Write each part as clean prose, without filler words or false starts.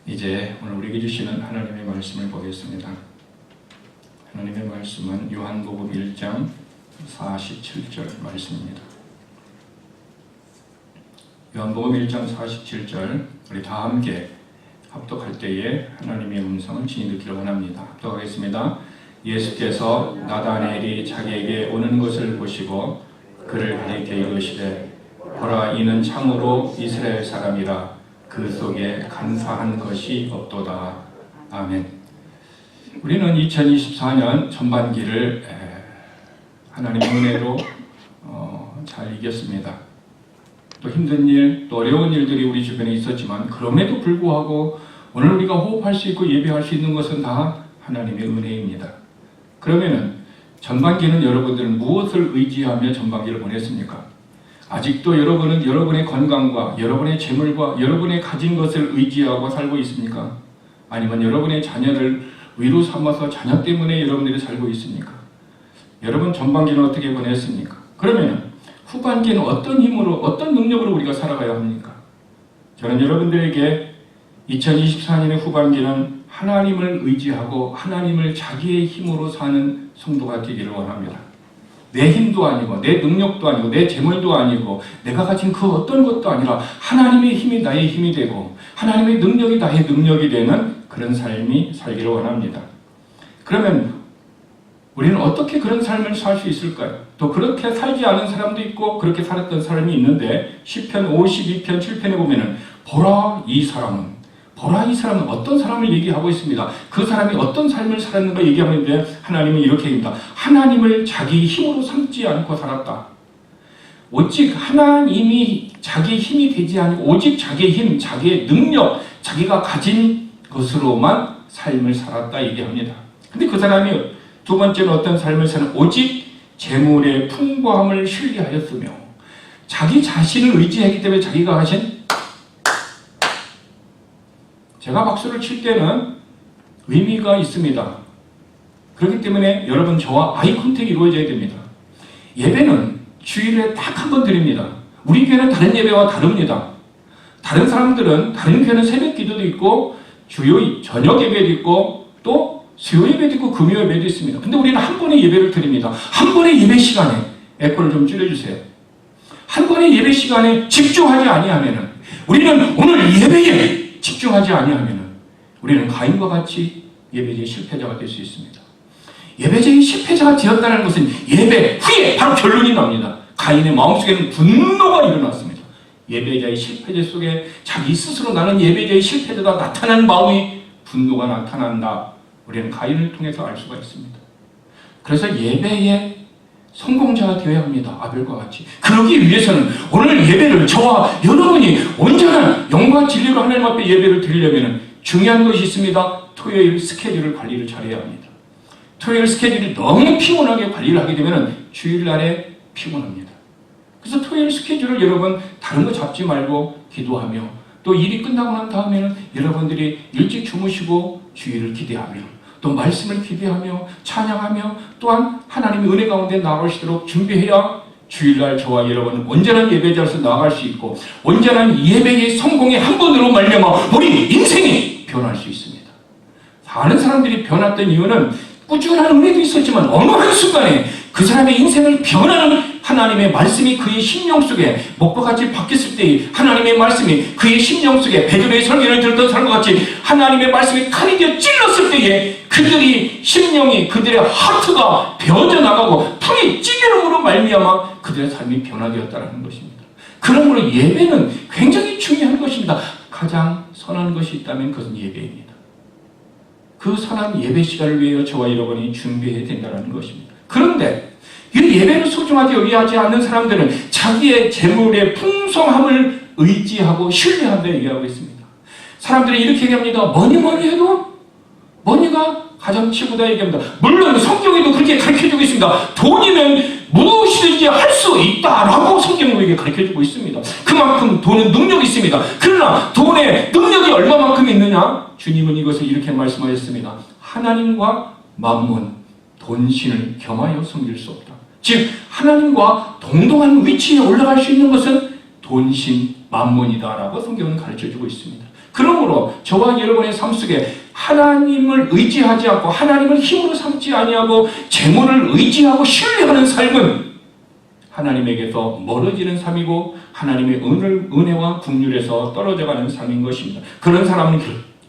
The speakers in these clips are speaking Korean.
이제 오늘 우리에게 주시는 하나님의 말씀을 보겠습니다. 하나님의 말씀은 요한복음 1장 47절 말씀입니다. 요한복음 1장 47절 우리 다 함께 합독할 때에 하나님의 음성을 친히 듣기를 원합니다. 합독하겠습니다. 예수께서 나다나엘이 자기에게 오는 것을 보시고 그를 가리켜 이르시되 보라 이는 참으로 이스라엘 사람이라 그 속에 간사한 것이 없도다. 아멘. 우리는 2024년 전반기를 하나님의 은혜로 잘 이겼습니다. 또 힘든 일, 또 어려운 일들이 우리 주변에 있었지만 그럼에도 불구하고 오늘 우리가 호흡할 수 있고 예배할 수 있는 것은 다 하나님의 은혜입니다. 그러면은 전반기는 여러분들은 무엇을 의지하며 전반기를 보냈습니까? 아직도 여러분은 여러분의 건강과 여러분의 재물과 여러분의 가진 것을 의지하고 살고 있습니까? 아니면 여러분의 자녀를 위로 삼아서 자녀 때문에 여러분들이 살고 있습니까? 여러분 전반기는 어떻게 보냈습니까? 그러면 후반기는 어떤 힘으로 어떤 능력으로 우리가 살아가야 합니까? 저는 여러분들에게 2024년의 후반기는 하나님을 의지하고 하나님을 자기의 힘으로 사는 성도가 되기를 원합니다. 내 힘도 아니고 내 능력도 아니고 내 재물도 아니고 내가 가진 그 어떤 것도 아니라 하나님의 힘이 나의 힘이 되고 하나님의 능력이 나의 능력이 되는 그런 삶이 살기를 원합니다. 그러면 우리는 어떻게 그런 삶을 살 수 있을까요? 또 그렇게 살지 않은 사람도 있고 그렇게 살았던 사람이 있는데 시편 52편 7편에 보면은 보라 이 사람은 어떤 사람을 얘기하고 있습니다. 그 사람이 어떤 삶을 살았는가 얘기하는데 하나님은 이렇게 얘기합니다. 하나님을 자기 힘으로 삼지 않고 살았다. 오직 하나님이 자기의 힘이 되지 않고 오직 자기의 힘, 자기의 능력, 자기가 가진 것으로만 삶을 살았다 얘기합니다. 근데 그 사람이 두 번째는 어떤 삶을 사는 오직 재물의 풍부함을 신뢰하였으며 자기 자신을 의지했기 때문에 자기가 하신 제가 박수를 칠 때는 의미가 있습니다. 그렇기 때문에 여러분 저와 아이 컨택이 이루어져야 됩니다. 예배는 주일에 딱 한 번 드립니다. 우리 교회는 다른 예배와 다릅니다. 다른 사람들은 다른 교회는 새벽 기도도 있고 주요 저녁 예배도 있고 또 수요 예배도 있고 금요 예배도 있습니다. 근데 우리는 한 번의 예배를 드립니다. 한 번의 예배 시간에 에코를 좀 줄여주세요. 한 번의 예배 시간에 집중하지 아니하면은 우리는 오늘 예배에 집중하지 아니하면 우리는 가인과 같이 예배제의 실패자가 될 수 있습니다. 예배제의 실패자가 되었다는 것은 예배 후에 바로 결론이 납니다. 가인의 마음속에는 분노가 일어났습니다. 예배자의 실패자 속에 자기 스스로 나는 예배자의 실패자가 나타나는 마음이 분노가 나타난다. 우리는 가인을 통해서 알 수가 있습니다. 그래서 예배의 성공자가 되어야 합니다. 아벨과 같이. 그러기 위해서는 오늘 예배를 저와 여러분이 온전한 영과 진리로 하나님 앞에 예배를 드리려면 중요한 것이 있습니다. 토요일 스케줄을 관리를 잘해야 합니다. 토요일 스케줄이 너무 피곤하게 관리를 하게 되면 주일날에 피곤합니다. 그래서 토요일 스케줄을 여러분 다른 거 잡지 말고 기도하며 또 일이 끝나고 난 다음에는 여러분들이 일찍 주무시고 주일을 기대하며 또 말씀을 기대하며 찬양하며 또한 하나님의 은혜 가운데 나아가시도록 준비해야 주일날 저와 여러분은 온전한 예배자로서 나아갈 수 있고 온전한 예배의 성공의 한 번으로 말미암아 우리 인생이 변할 수 있습니다. 많은 사람들이 변했던 이유는 꾸준한 은혜도 있었지만 어느 한순간에 그 사람의 인생을 변하는 하나님의 말씀이 그의 심령 속에 먹과 같이 바뀌었을 때 하나님의 말씀이 그의 심령 속에 베드로의 설교를 들었던 사람과 같이 하나님의 말씀이 칼이 되어 찔렀을 때에 그들이 심령이 그들의 하트가 베어져 나가고 풀이 찌개름으로 말미암아 그들의 삶이 변화되었다는 것입니다. 그러므로 예배는 굉장히 중요한 것입니다. 가장 선한 것이 있다면 그것은 예배입니다. 그 선한 예배 시간을 위하여 저와 여러분이 준비해야 된다는 것입니다. 그런데 이 예배를 소중하게 여기하지 않는 사람들은 자기의 재물의 풍성함을 의지하고 신뢰한다 얘기하고 있습니다. 사람들이 이렇게 얘기합니다. 뭐니 해도 머니가 가장 최고다 얘기합니다. 물론 성경에도 그렇게 가르쳐주고 있습니다. 돈이면 무엇이든지 할 수 있다라고 성경은 우리에게 가르쳐주고 있습니다. 그만큼 돈은 능력이 있습니다. 그러나 돈의 능력이 얼마만큼 있느냐? 주님은 이것을 이렇게 말씀하셨습니다. 하나님과 만문, 돈신을 겸하여 섬길 수 없다. 즉 하나님과 동등한 위치에 올라갈 수 있는 것은 돈신 만문이다라고 성경은 가르쳐주고 있습니다. 그러므로 저와 여러분의 삶 속에 하나님을 의지하지 않고 하나님을 힘으로 삼지 아니하고 재물을 의지하고 신뢰하는 삶은 하나님에게서 멀어지는 삶이고 하나님의 은혜와 긍휼에서 떨어져가는 삶인 것입니다. 그런 사람은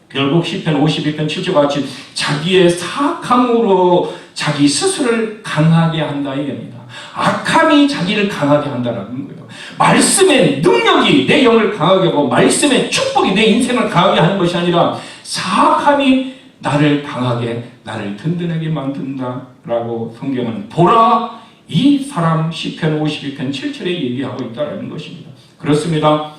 결국 시편 52편 7절과 같이 자기의 사악함으로 자기 스스로를 강하게 한다 이겁니다. 악함이 자기를 강하게 한다는 거예요. 말씀의 능력이 내 영을 강하게 하고 말씀의 축복이 내 인생을 강하게 하는 것이 아니라 사악함이 나를 강하게 나를 든든하게 만든다라고 성경은 보라 이 사람 시편 52편 7절에 얘기하고 있다는 것입니다. 그렇습니다.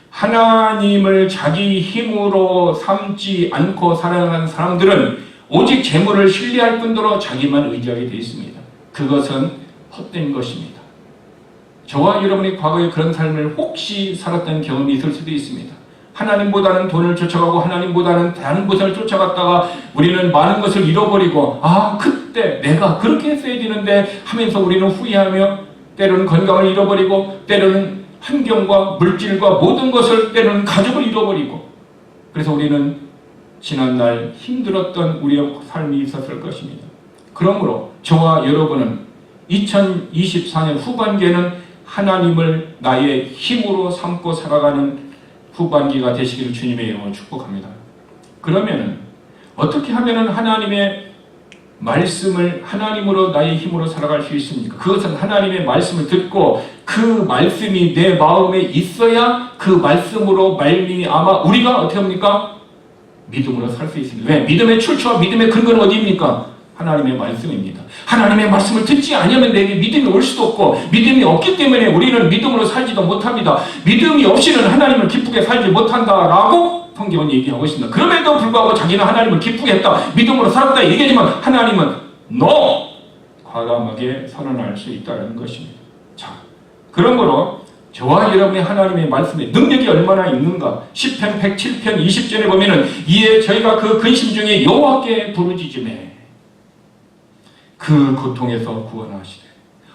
하나님을 자기 힘으로 삼지 않고 살아가는 사람들은 오직 재물을 신뢰할 뿐더러 자기만 의지하게 되어 있습니다. 그것은 헛된 것입니다. 저와 여러분이 과거에 그런 삶을 혹시 살았던 경험이 있을 수도 있습니다. 하나님보다는 돈을 쫓아가고 하나님보다는 다른 것을 쫓아갔다가 우리는 많은 것을 잃어버리고 그때 내가 그렇게 했어야 되는데 하면서 우리는 후회하며 때로는 건강을 잃어버리고 때로는 환경과 물질과 모든 것을 때로는 가족을 잃어버리고 그래서 우리는 지난날 힘들었던 우리의 삶이 있었을 것입니다. 그러므로 저와 여러분은 2024년 후반기에는 하나님을 나의 힘으로 삼고 살아가는 후반기가 되시기를 주님의 이름으로 축복합니다. 그러면 어떻게 하면 하나님의 말씀을 하나님으로 나의 힘으로 살아갈 수 있습니까? 그것은 하나님의 말씀을 듣고 그 말씀이 내 마음에 있어야 그 말씀으로 말미암아 우리가 어떻게 합니까? 믿음으로 살 수 있습니다. 왜? 믿음의 출처와 믿음의 근거는 어디입니까? 하나님의 말씀입니다. 하나님의 말씀을 듣지 않으면 내게 믿음이 올 수도 없고 믿음이 없기 때문에 우리는 믿음으로 살지도 못합니다. 믿음이 없이는 하나님을 기쁘게 살지 못한다라고 성경은 얘기하고 있습니다. 그럼에도 불구하고 자기는 하나님을 기쁘게 했다, 믿음으로 살았다 얘기하지만 하나님은 NO! 과감하게 선언할 수 있다는 것입니다. 자, 그러므로 저와 여러분의 하나님의 말씀에 능력이 얼마나 있는가? 시편 107편 20절에 보면은 이에 저희가 그 근심 중에 여호와께 부르짖으매 그 고통에서 구원하시되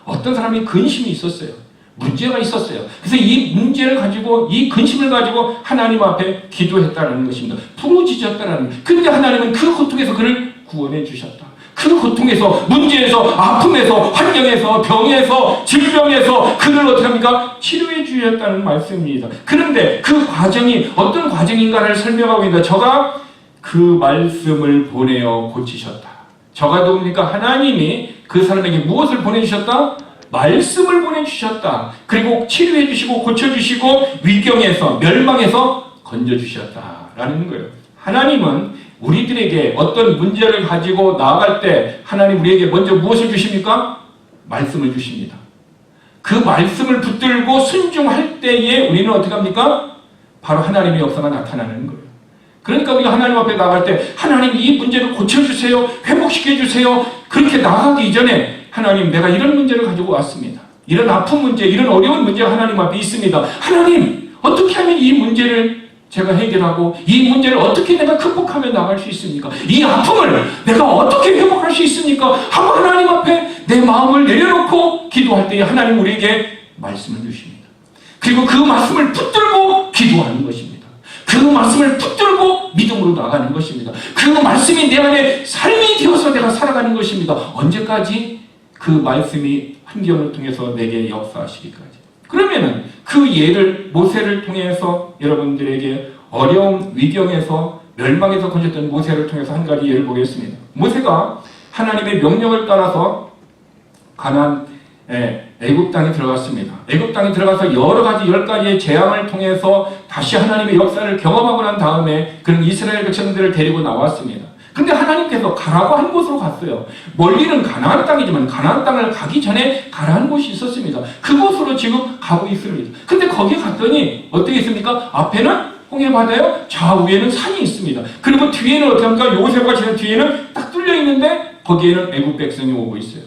어떤 사람이 근심이 있었어요. 문제가 있었어요. 그래서 이 문제를 가지고 이 근심을 가지고 하나님 앞에 기도했다는 것입니다. 부르짖었다는 것입니다. 그런데 하나님은 그 고통에서 그를 구원해 주셨다. 그 고통에서 문제에서 아픔에서 환경에서 병에서 질병에서 그를 어떻게 합니까? 치료해 주셨다는 말씀입니다. 그런데 그 과정이 어떤 과정인가를 설명하고 있는데 저가 그 말씀을 보내어 고치셨다. 저가 누굽니까? 하나님이 그 사람에게 무엇을 보내주셨다? 말씀을 보내주셨다. 그리고 치료해 주시고 고쳐주시고 위경에서 멸망에서 건져주셨다라는 거예요. 하나님은 우리들에게 어떤 문제를 가지고 나아갈 때 하나님 우리에게 먼저 무엇을 주십니까? 말씀을 주십니다. 그 말씀을 붙들고 순종할 때에 우리는 어떻게 합니까? 바로 하나님의 역사가 나타나는 거예요. 그러니까 우리가 하나님 앞에 나갈 때 하나님 이 문제를 고쳐주세요. 회복시켜주세요. 그렇게 나가기 이전에 하나님 내가 이런 문제를 가지고 왔습니다. 이런 아픈 문제, 이런 어려운 문제가 하나님 앞에 있습니다. 하나님 어떻게 하면 이 문제를 제가 해결하고 이 문제를 어떻게 내가 극복하며 나갈 수 있습니까? 이 아픔을 내가 어떻게 회복할 수 있습니까? 하고 하나님 앞에 내 마음을 내려놓고 기도할 때 하나님 우리에게 말씀을 주십니다. 그리고 그 말씀을 붙들고 기도하는 것입니다. 그 말씀을 붙들고 믿음으로 나가는 것입니다. 그 말씀이 내 안에 삶이 되어서 내가 살아가는 것입니다. 언제까지? 그 말씀이 환경을 통해서 내게 역사하시기까지. 그러면은 그 예를 모세를 통해서 여러분들에게 어려운 위경에서 멸망에서 건졌던 모세를 통해서 한 가지 예를 보겠습니다. 모세가 하나님의 명령을 따라서 가나안 애굽 땅에 들어갔습니다. 애굽 땅에 들어가서 여러 가지 10가지의 재앙을 통해서 다시 하나님의 역사를 경험하고 난 다음에 그런 이스라엘 백성들을 데리고 나왔습니다. 근데 하나님께서 가라고 한 곳으로 갔어요. 멀리는 가나안 땅이지만 가나안 땅을 가기 전에 가라는 곳이 있었습니다. 그곳으로 지금 가고 있습니다. 근데 거기 갔더니 어떻게 있습니까? 앞에는 홍해바다요, 좌우에는 산이 있습니다. 그리고 뒤에는 어떻게 합니까? 요셉과 지난 뒤에는 딱 뚫려 있는데 거기에는 애굽 백성이 오고 있어요.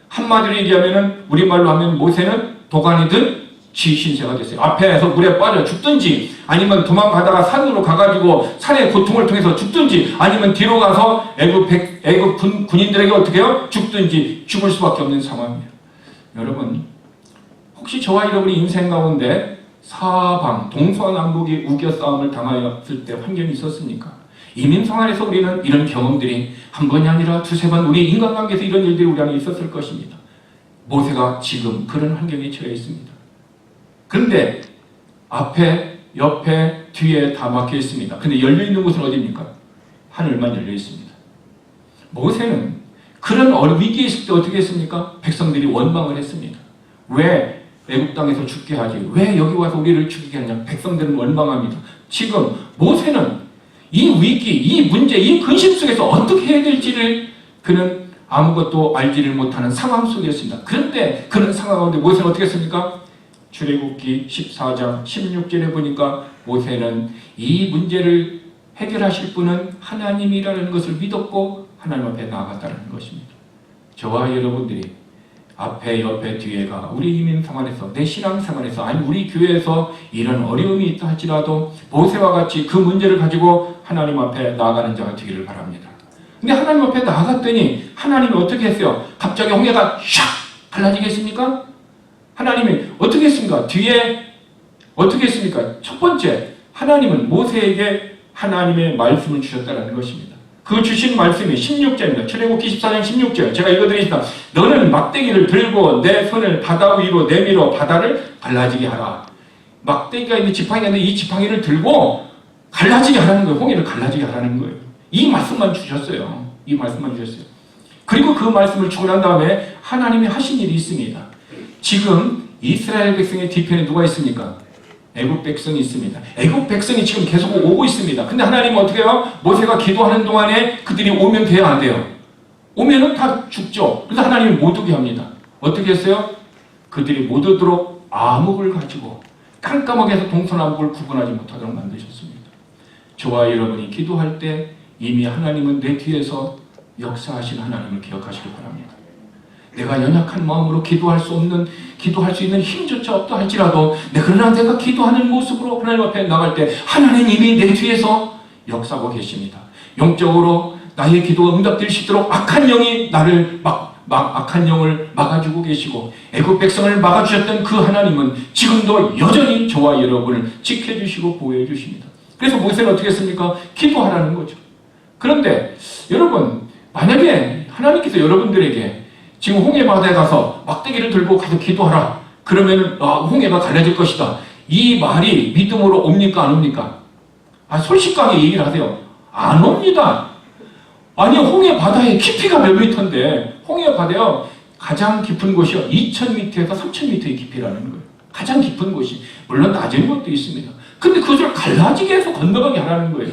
한마디로 얘기하면은 우리말로 하면 모세는 도가니든 쥐 신세가 됐어요. 앞에서 물에 빠져 죽든지 아니면 도망가다가 산으로 가가지고 산의 고통을 통해서 죽든지 아니면 뒤로 가서 애굽 군인들에게 어떻게 해요? 죽든지 죽을 수밖에 없는 상황이에요. 여러분 혹시 저와 여러분이 인생 가운데 사방 동서남북이 우겨 싸움을 당하였을 때 환경이 있었습니까? 이민생활에서 우리는 이런 경험들이 한 번이 아니라 두세 번 우리 인간관계에서 이런 일들이 우리 안에 있었을 것입니다. 모세가 지금 그런 환경에 처해 있습니다. 그런데 앞에, 옆에, 뒤에 다 막혀 있습니다. 근데 열려 있는 곳은 어디입니까? 하늘만 열려 있습니다. 모세는 그런 위기에 있을 때 어떻게 했습니까? 백성들이 원망을 했습니다. 왜 애굽 땅에서 죽게 하지? 왜 여기 와서 우리를 죽이게 하냐? 백성들은 원망합니다. 지금 모세는 이 위기, 이 문제, 이 근심 속에서 어떻게 해야 될지를 그는 아무것도 알지를 못하는 상황 속이었습니다. 그런데 그런 상황 가운데 모세는 어떻게 했습니까? 출애굽기 14장 16절에 보니까 모세는 이 문제를 해결하실 분은 하나님이라는 것을 믿었고 하나님 앞에 나아갔다는 것입니다. 저와 여러분들이 앞에, 옆에, 뒤에가 우리 이민생활에서, 내 신앙생활에서, 아니 우리 교회에서 이런 어려움이 있다 할지라도 모세와 같이 그 문제를 가지고 하나님 앞에 나아가는 자가 되기를 바랍니다. 근데 하나님 앞에 나아갔더니 하나님이 어떻게 했어요? 갑자기 홍해가 샥 갈라지겠습니까? 하나님이 어떻게 했습니까? 뒤에 어떻게 했습니까? 첫 번째, 하나님은 모세에게 하나님의 말씀을 주셨다는 것입니다. 그 주신 말씀이 16절입니다. 출애굽기 14장 16절. 제가 읽어드리겠습니다. 너는 막대기를 들고 내 손을 바다 위로 내밀어 바다를 갈라지게 하라. 막대기가 있는 지팡이가 있는데 이 지팡이를 들고 갈라지게 하라는 거예요. 홍해를 갈라지게 하라는 거예요. 이 말씀만 주셨어요. 이 말씀만 주셨어요. 그리고 그 말씀을 주고 난 다음에 하나님이 하신 일이 있습니다. 지금 이스라엘 백성의 뒤편에 누가 있습니까? 애굽 백성이 있습니다. 애굽 백성이 지금 계속 오고 있습니다. 근데 하나님은 어떻게 해요? 모세가 기도하는 동안에 그들이 오면 돼요, 안 돼요? 오면은 다 죽죠. 그래서 하나님이 못 오게 합니다. 어떻게 했어요? 그들이 못 오도록 암흑을 가지고 깜깜하게 해서 동서남북을 구분하지 못하도록 만드셨습니다. 저와 여러분이 기도할 때 이미 하나님은 내 뒤에서 역사하신 하나님을 기억하시기 바랍니다. 내가 연약한 마음으로 기도할 수 있는 힘조차 없다 할지라도 그러나 내가 기도하는 모습으로 하나님 앞에 나갈 때 하나님이 내 뒤에서 역사하고 계십니다. 영적으로 나의 기도가 응답될 수 있도록 악한 영이 나를 악한 영을 막아주고 계시고 애굽 백성을 막아주셨던 그 하나님은 지금도 여전히 저와 여러분을 지켜주시고 보호해 주십니다. 그래서 모세는 어떻게 했습니까? 기도하라는 거죠. 그런데 여러분, 만약에 하나님께서 여러분들에게 지금 홍해 바다에 가서 막대기를 들고 가서 기도하라. 그러면은 홍해가 갈라질 것이다. 이 말이 믿음으로 옵니까? 안 옵니까? 솔직하게 얘기를 하세요. 안 옵니다. 아니 홍해 바다의 깊이가 몇 미터인데 홍해 바다요 가장 깊은 곳이요 2,000m에서 3,000m의 깊이라는 거예요. 가장 깊은 곳이 물론 낮은 곳도 있습니다. 근데 그것을 갈라지게 해서 건너가게 하라는 거예요.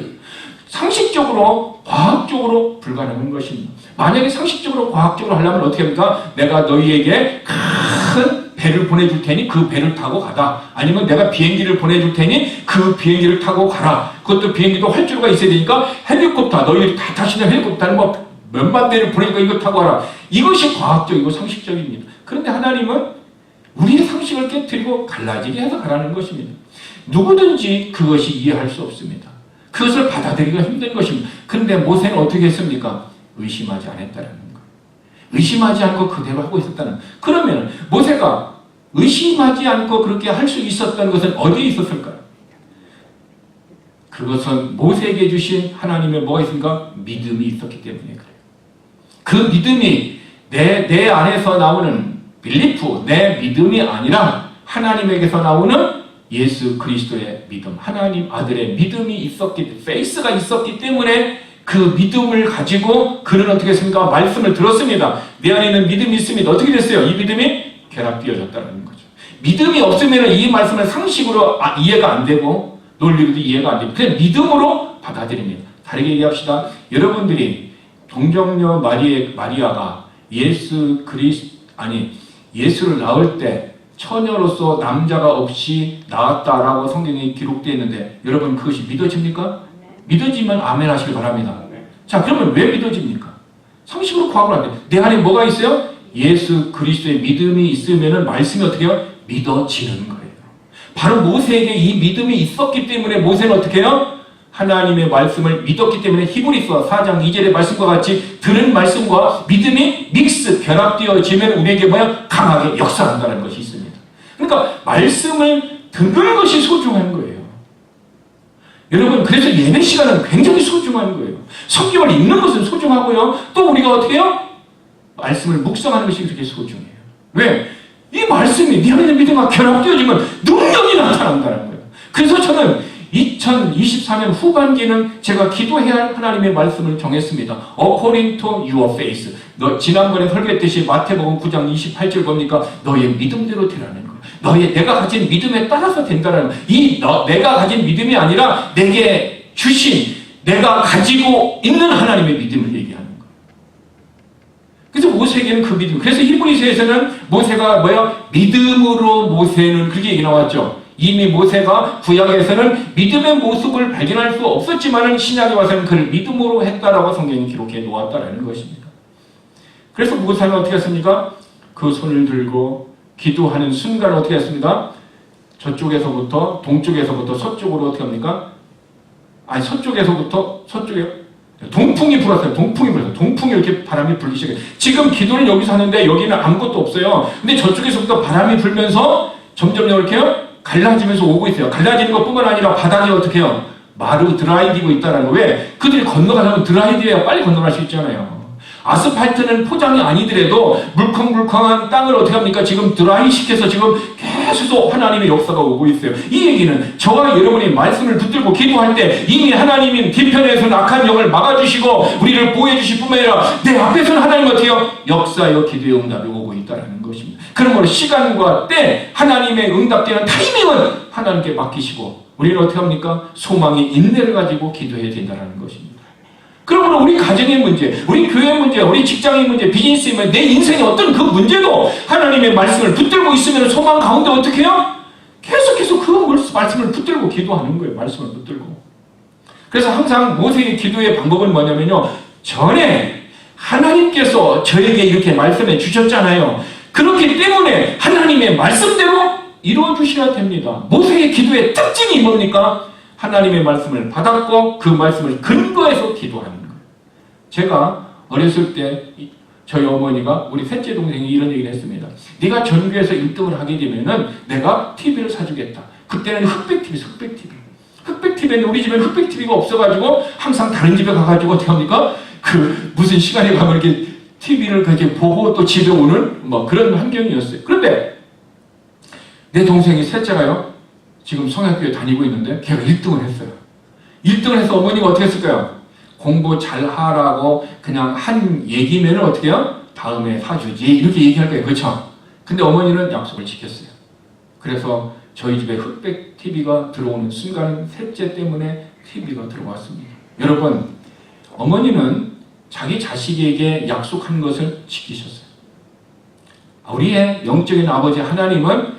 상식적으로, 과학적으로 불가능한 것입니다. 만약에 상식적으로, 과학적으로 하려면 어떻게 합니까? 내가 너희에게 큰 배를 보내줄 테니 그 배를 타고 가다. 아니면 내가 비행기를 보내줄 테니 그 비행기를 타고 가라. 그것도 비행기도 활주로가 있어야 되니까 헬리콥터, 너희들이 다 타시는 헬리콥터는 몇만 대를 보내니까 이거 타고 가라. 이것이 과학적이고 상식적입니다. 그런데 하나님은 우리의 상식을 깨뜨리고 갈라지게 해서 가라는 것입니다. 누구든지 그것이 이해할 수 없습니다. 그것을 받아들이기가 힘든 것입니다. 그런데 모세는 어떻게 했습니까? 의심하지 않았다는 거. 의심하지 않고 그대로 하고 있었다는 거. 그러면 모세가 의심하지 않고 그렇게 할 수 있었던 것은 어디에 있었을까요? 그것은 모세에게 주신 하나님의 뭐가 있습니까? 믿음이 있었기 때문에 그래요. 그 믿음이 내 안에서 나오는 빌리프, 내 믿음이 아니라 하나님에게서 나오는 예수 그리스도의 믿음, 하나님 아들의 믿음이 페이스가 있었기 때문에 그 믿음을 가지고 그는 어떻게 했습니까? 말씀을 들었습니다. 내 안에 있는 믿음이 있습니다. 어떻게 됐어요? 이 믿음이 결합되어졌다는 거죠. 믿음이 없으면 이 말씀을 상식으로 이해가 안 되고 논리로도 이해가 안 되고 그냥 믿음으로 받아들입니다. 다르게 얘기합시다. 여러분들이 동정녀 마리아가 예수를 낳을 때 처녀로서 남자가 없이 낳았다라고 성경에 기록되어 있는데 여러분 그것이 믿어집니까? 믿어지면 아멘 하시기 바랍니다. 자, 그러면 왜 믿어집니까? 상식으로 과학으로 안 돼. 내 안에 뭐가 있어요? 예수 그리스도의 믿음이 있으면 말씀이 어떻게 해요? 믿어지는 거예요. 바로 모세에게 이 믿음이 있었기 때문에 모세는 어떻게 해요? 하나님의 말씀을 믿었기 때문에 히브리서 4장 2절의 말씀과 같이 들은 말씀과 믿음이 결합되어지면 우리에게 강하게 역사한다는 것이 있습니다. 그러니까 말씀을 그것이 소중한 거예요. 여러분, 그래서 예배 시간은 굉장히 소중한 거예요. 성경을 읽는 것은 소중하고요. 또 우리가 어떻게 해요? 말씀을 묵상하는 것이 그렇게 소중해요. 왜? 이 말씀이 네 안에 믿음과 결합되어지면 능력이 나타난다는 거예요. 그래서 저는 2024년 후반기는 제가 기도해야 할 하나님의 말씀을 정했습니다. According to your faith. 지난번에 설교했듯이 마태복음 9장 28절 뭡니까? 너의 믿음대로 되라는 거예요. 내가 가진 믿음에 따라서 된다는 거예요. 내가 가진 믿음이 아니라 내게 주신, 내가 가지고 있는 하나님의 믿음을 얘기하는 거예요. 그래서 모세에게는 그 믿음. 그래서 히브리서에서는 모세가 믿음으로 모세는 그렇게 얘기 나왔죠. 이미 모세가 구약에서는 믿음의 모습을 발견할 수 없었지만 신약에 와서는 그를 믿음으로 했다라고 성경이 기록해 놓았다라는 것입니다. 그래서 모세는 어떻게 했습니까? 그 손을 들고 기도하는 순간 어떻게 했습니다? 저쪽에서부터 동쪽에서부터 서쪽으로 어떻게 합니까? 동풍이 불었어요. 동풍이 이렇게 바람이 불기 시작해요. 지금 기도를 여기서 하는데 여기는 아무것도 없어요. 근데 저쪽에서부터 바람이 불면서 점점 이렇게요? 갈라지면서 오고 있어요. 갈라지는 것뿐만 아니라 바닥이 어떻게 해요? 드라이되고 있다는 거. 왜? 그들이 건너가려면 드라이돼야 빨리 건너갈 수 있잖아요. 아스팔트는 포장이 아니더라도 물컹물컹한 땅을 어떻게 합니까? 지금 드라이 시켜서 지금 계속 하나님의 역사가 오고 있어요. 이 얘기는 저와 여러분이 말씀을 붙들고 기도할 때 이미 하나님이 뒤편에서는 악한 영을 막아주시고 우리를 보호해주실 뿐만 아니라 내 앞에서는 하나님 어떻게 해요? 역사여 기도의 응답이 오고 있다는 것입니다. 그러므로 시간과 때 하나님의 응답되는 타이밍은 하나님께 맡기시고 우리는 어떻게 합니까? 소망의 인내를 가지고 기도해야 된다는 것입니다. 그러므로 우리 가정의 문제, 우리 교회 문제, 우리 직장의 문제, 비즈니스의 문제, 내 인생의 어떤 그 문제도 하나님의 말씀을 붙들고 있으면 소망 가운데 어떻게 해요? 계속해서 그 말씀을 붙들고 기도하는 거예요. 말씀을 붙들고. 그래서 항상 모세의 기도의 방법은 뭐냐면요. 전에 하나님께서 저에게 이렇게 말씀해 주셨잖아요. 그렇기 때문에 하나님의 말씀대로 이루어 주셔야 됩니다. 모세의 기도의 특징이 뭡니까? 하나님의 말씀을 받았고 그 말씀을 근거해서 기도하는 거예요. 제가 어렸을 때 저희 어머니가 우리 셋째 동생이 이런 얘기를 했습니다. 네가 전교에서 1등을 하게 되면은 내가 TV를 사주겠다. 그때는 흑백 TV는 우리 집에는 흑백 TV가 없어가지고 항상 다른 집에 가가지고 어떻게 합니까? 무슨 시간에 가면 이렇게 TV를 그렇게 보고 또 집에 오는 그런 환경이었어요. 그런데 내 동생이 셋째가요. 지금 성악교회 다니고 있는데 걔가 1등을 했어요. 1등을 해서 어머니가 어떻게 했을까요? 공부 잘하라고 그냥 한 얘기면은 어떻게 해요? 다음에 사주지 이렇게 얘기할 거예요. 그렇죠? 근데 어머니는 약속을 지켰어요. 그래서 저희 집에 흑백 TV가 들어오는 순간 셋째 때문에 TV가 들어왔습니다. 여러분, 어머니는 자기 자식에게 약속한 것을 지키셨어요. 우리의 영적인 아버지 하나님은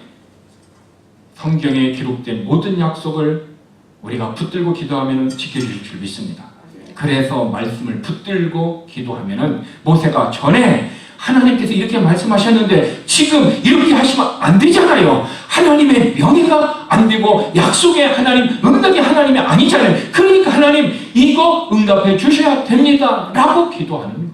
성경에 기록된 모든 약속을 우리가 붙들고 기도하면 지켜주실 줄 믿습니다. 그래서 말씀을 붙들고 기도하면 모세가 전에 하나님께서 이렇게 말씀하셨는데 지금 이렇게 하시면 안 되잖아요. 하나님의 명예가 안 되고 약속의 하나님, 응답이 하나님이 아니잖아요. 그러니까 하나님 이거 응답해 주셔야 됩니다 라고 기도하는 거예요.